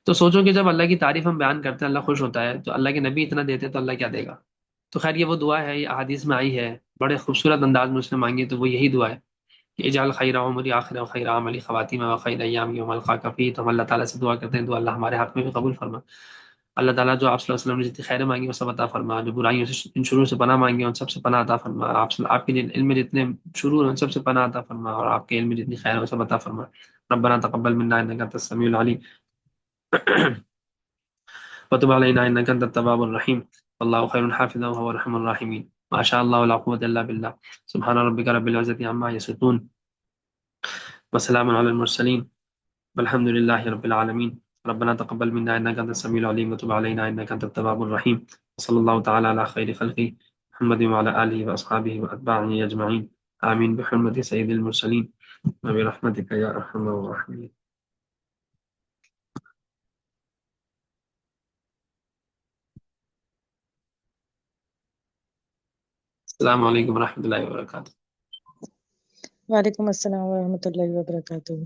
تو سوچو کہ جب اللہ کی تعریف ہم بیان کرتے ہیں اللہ خوش ہوتا ہے، تو اللہ کے نبی اتنا دیتے ہیں تو اللہ کیا دے گا؟ تو خیر یہ وہ دعا ہے، یہ احادیث میں آئی ہے، بڑے خوبصورت انداز میں اس نے مانگی، تو وہ یہی دعا ہے کہ اجعل خیر عمری آخر و خیر عملی خواتیمہ و خیر ایام یوم القاک فیہ۔ تو ہم اللہ تعالیٰ سے دعا کرتے ہیں، دعا اللہ ہمارے حق میں بھی قبول فرما۔ اللہ تعالیٰ جو آپ صلی اللہ علیہ وسلم نے جتنی خیریں مانگی وہ سب عطا فرما، جو برائیوں سے ان شروع سے پناہ مانگی ان سب سے پناہ عطا فرما، آپ کے علم میں جتنے شرور ہیں ان سب سے پناہ عطا فرما، اور آپ کے علم میں جتنی خیر ہے وہ سب عطا فرما۔ ربنا تقبل منا انک انت السمیع العلیم وتب علینا انک انت التواب الرحیم، واللہ خیر حافظا وهو ارحم الراحمین۔ ما شاء اللہ ولا قوة الا باللہ۔ سبحان ربک رب العزة عما یصفون وسلام علی المرسلین والحمد للہ رب العالمین۔ ربنا تقبل منا انك انت السميع العليم وتب علينا انك انت التواب الرحيم، صلی اللہ تعالی علی خیر خلقه محمد وعلى آله واصحابه واتباعه اجمعین، آمین بحرمت سید المرسلین وبرحمتك یا ارحم الراحمین۔ السلام علیکم ورحمۃ اللہ وبرکاتہ۔ وعلیکم السلام ورحمۃ اللہ وبرکاتہ۔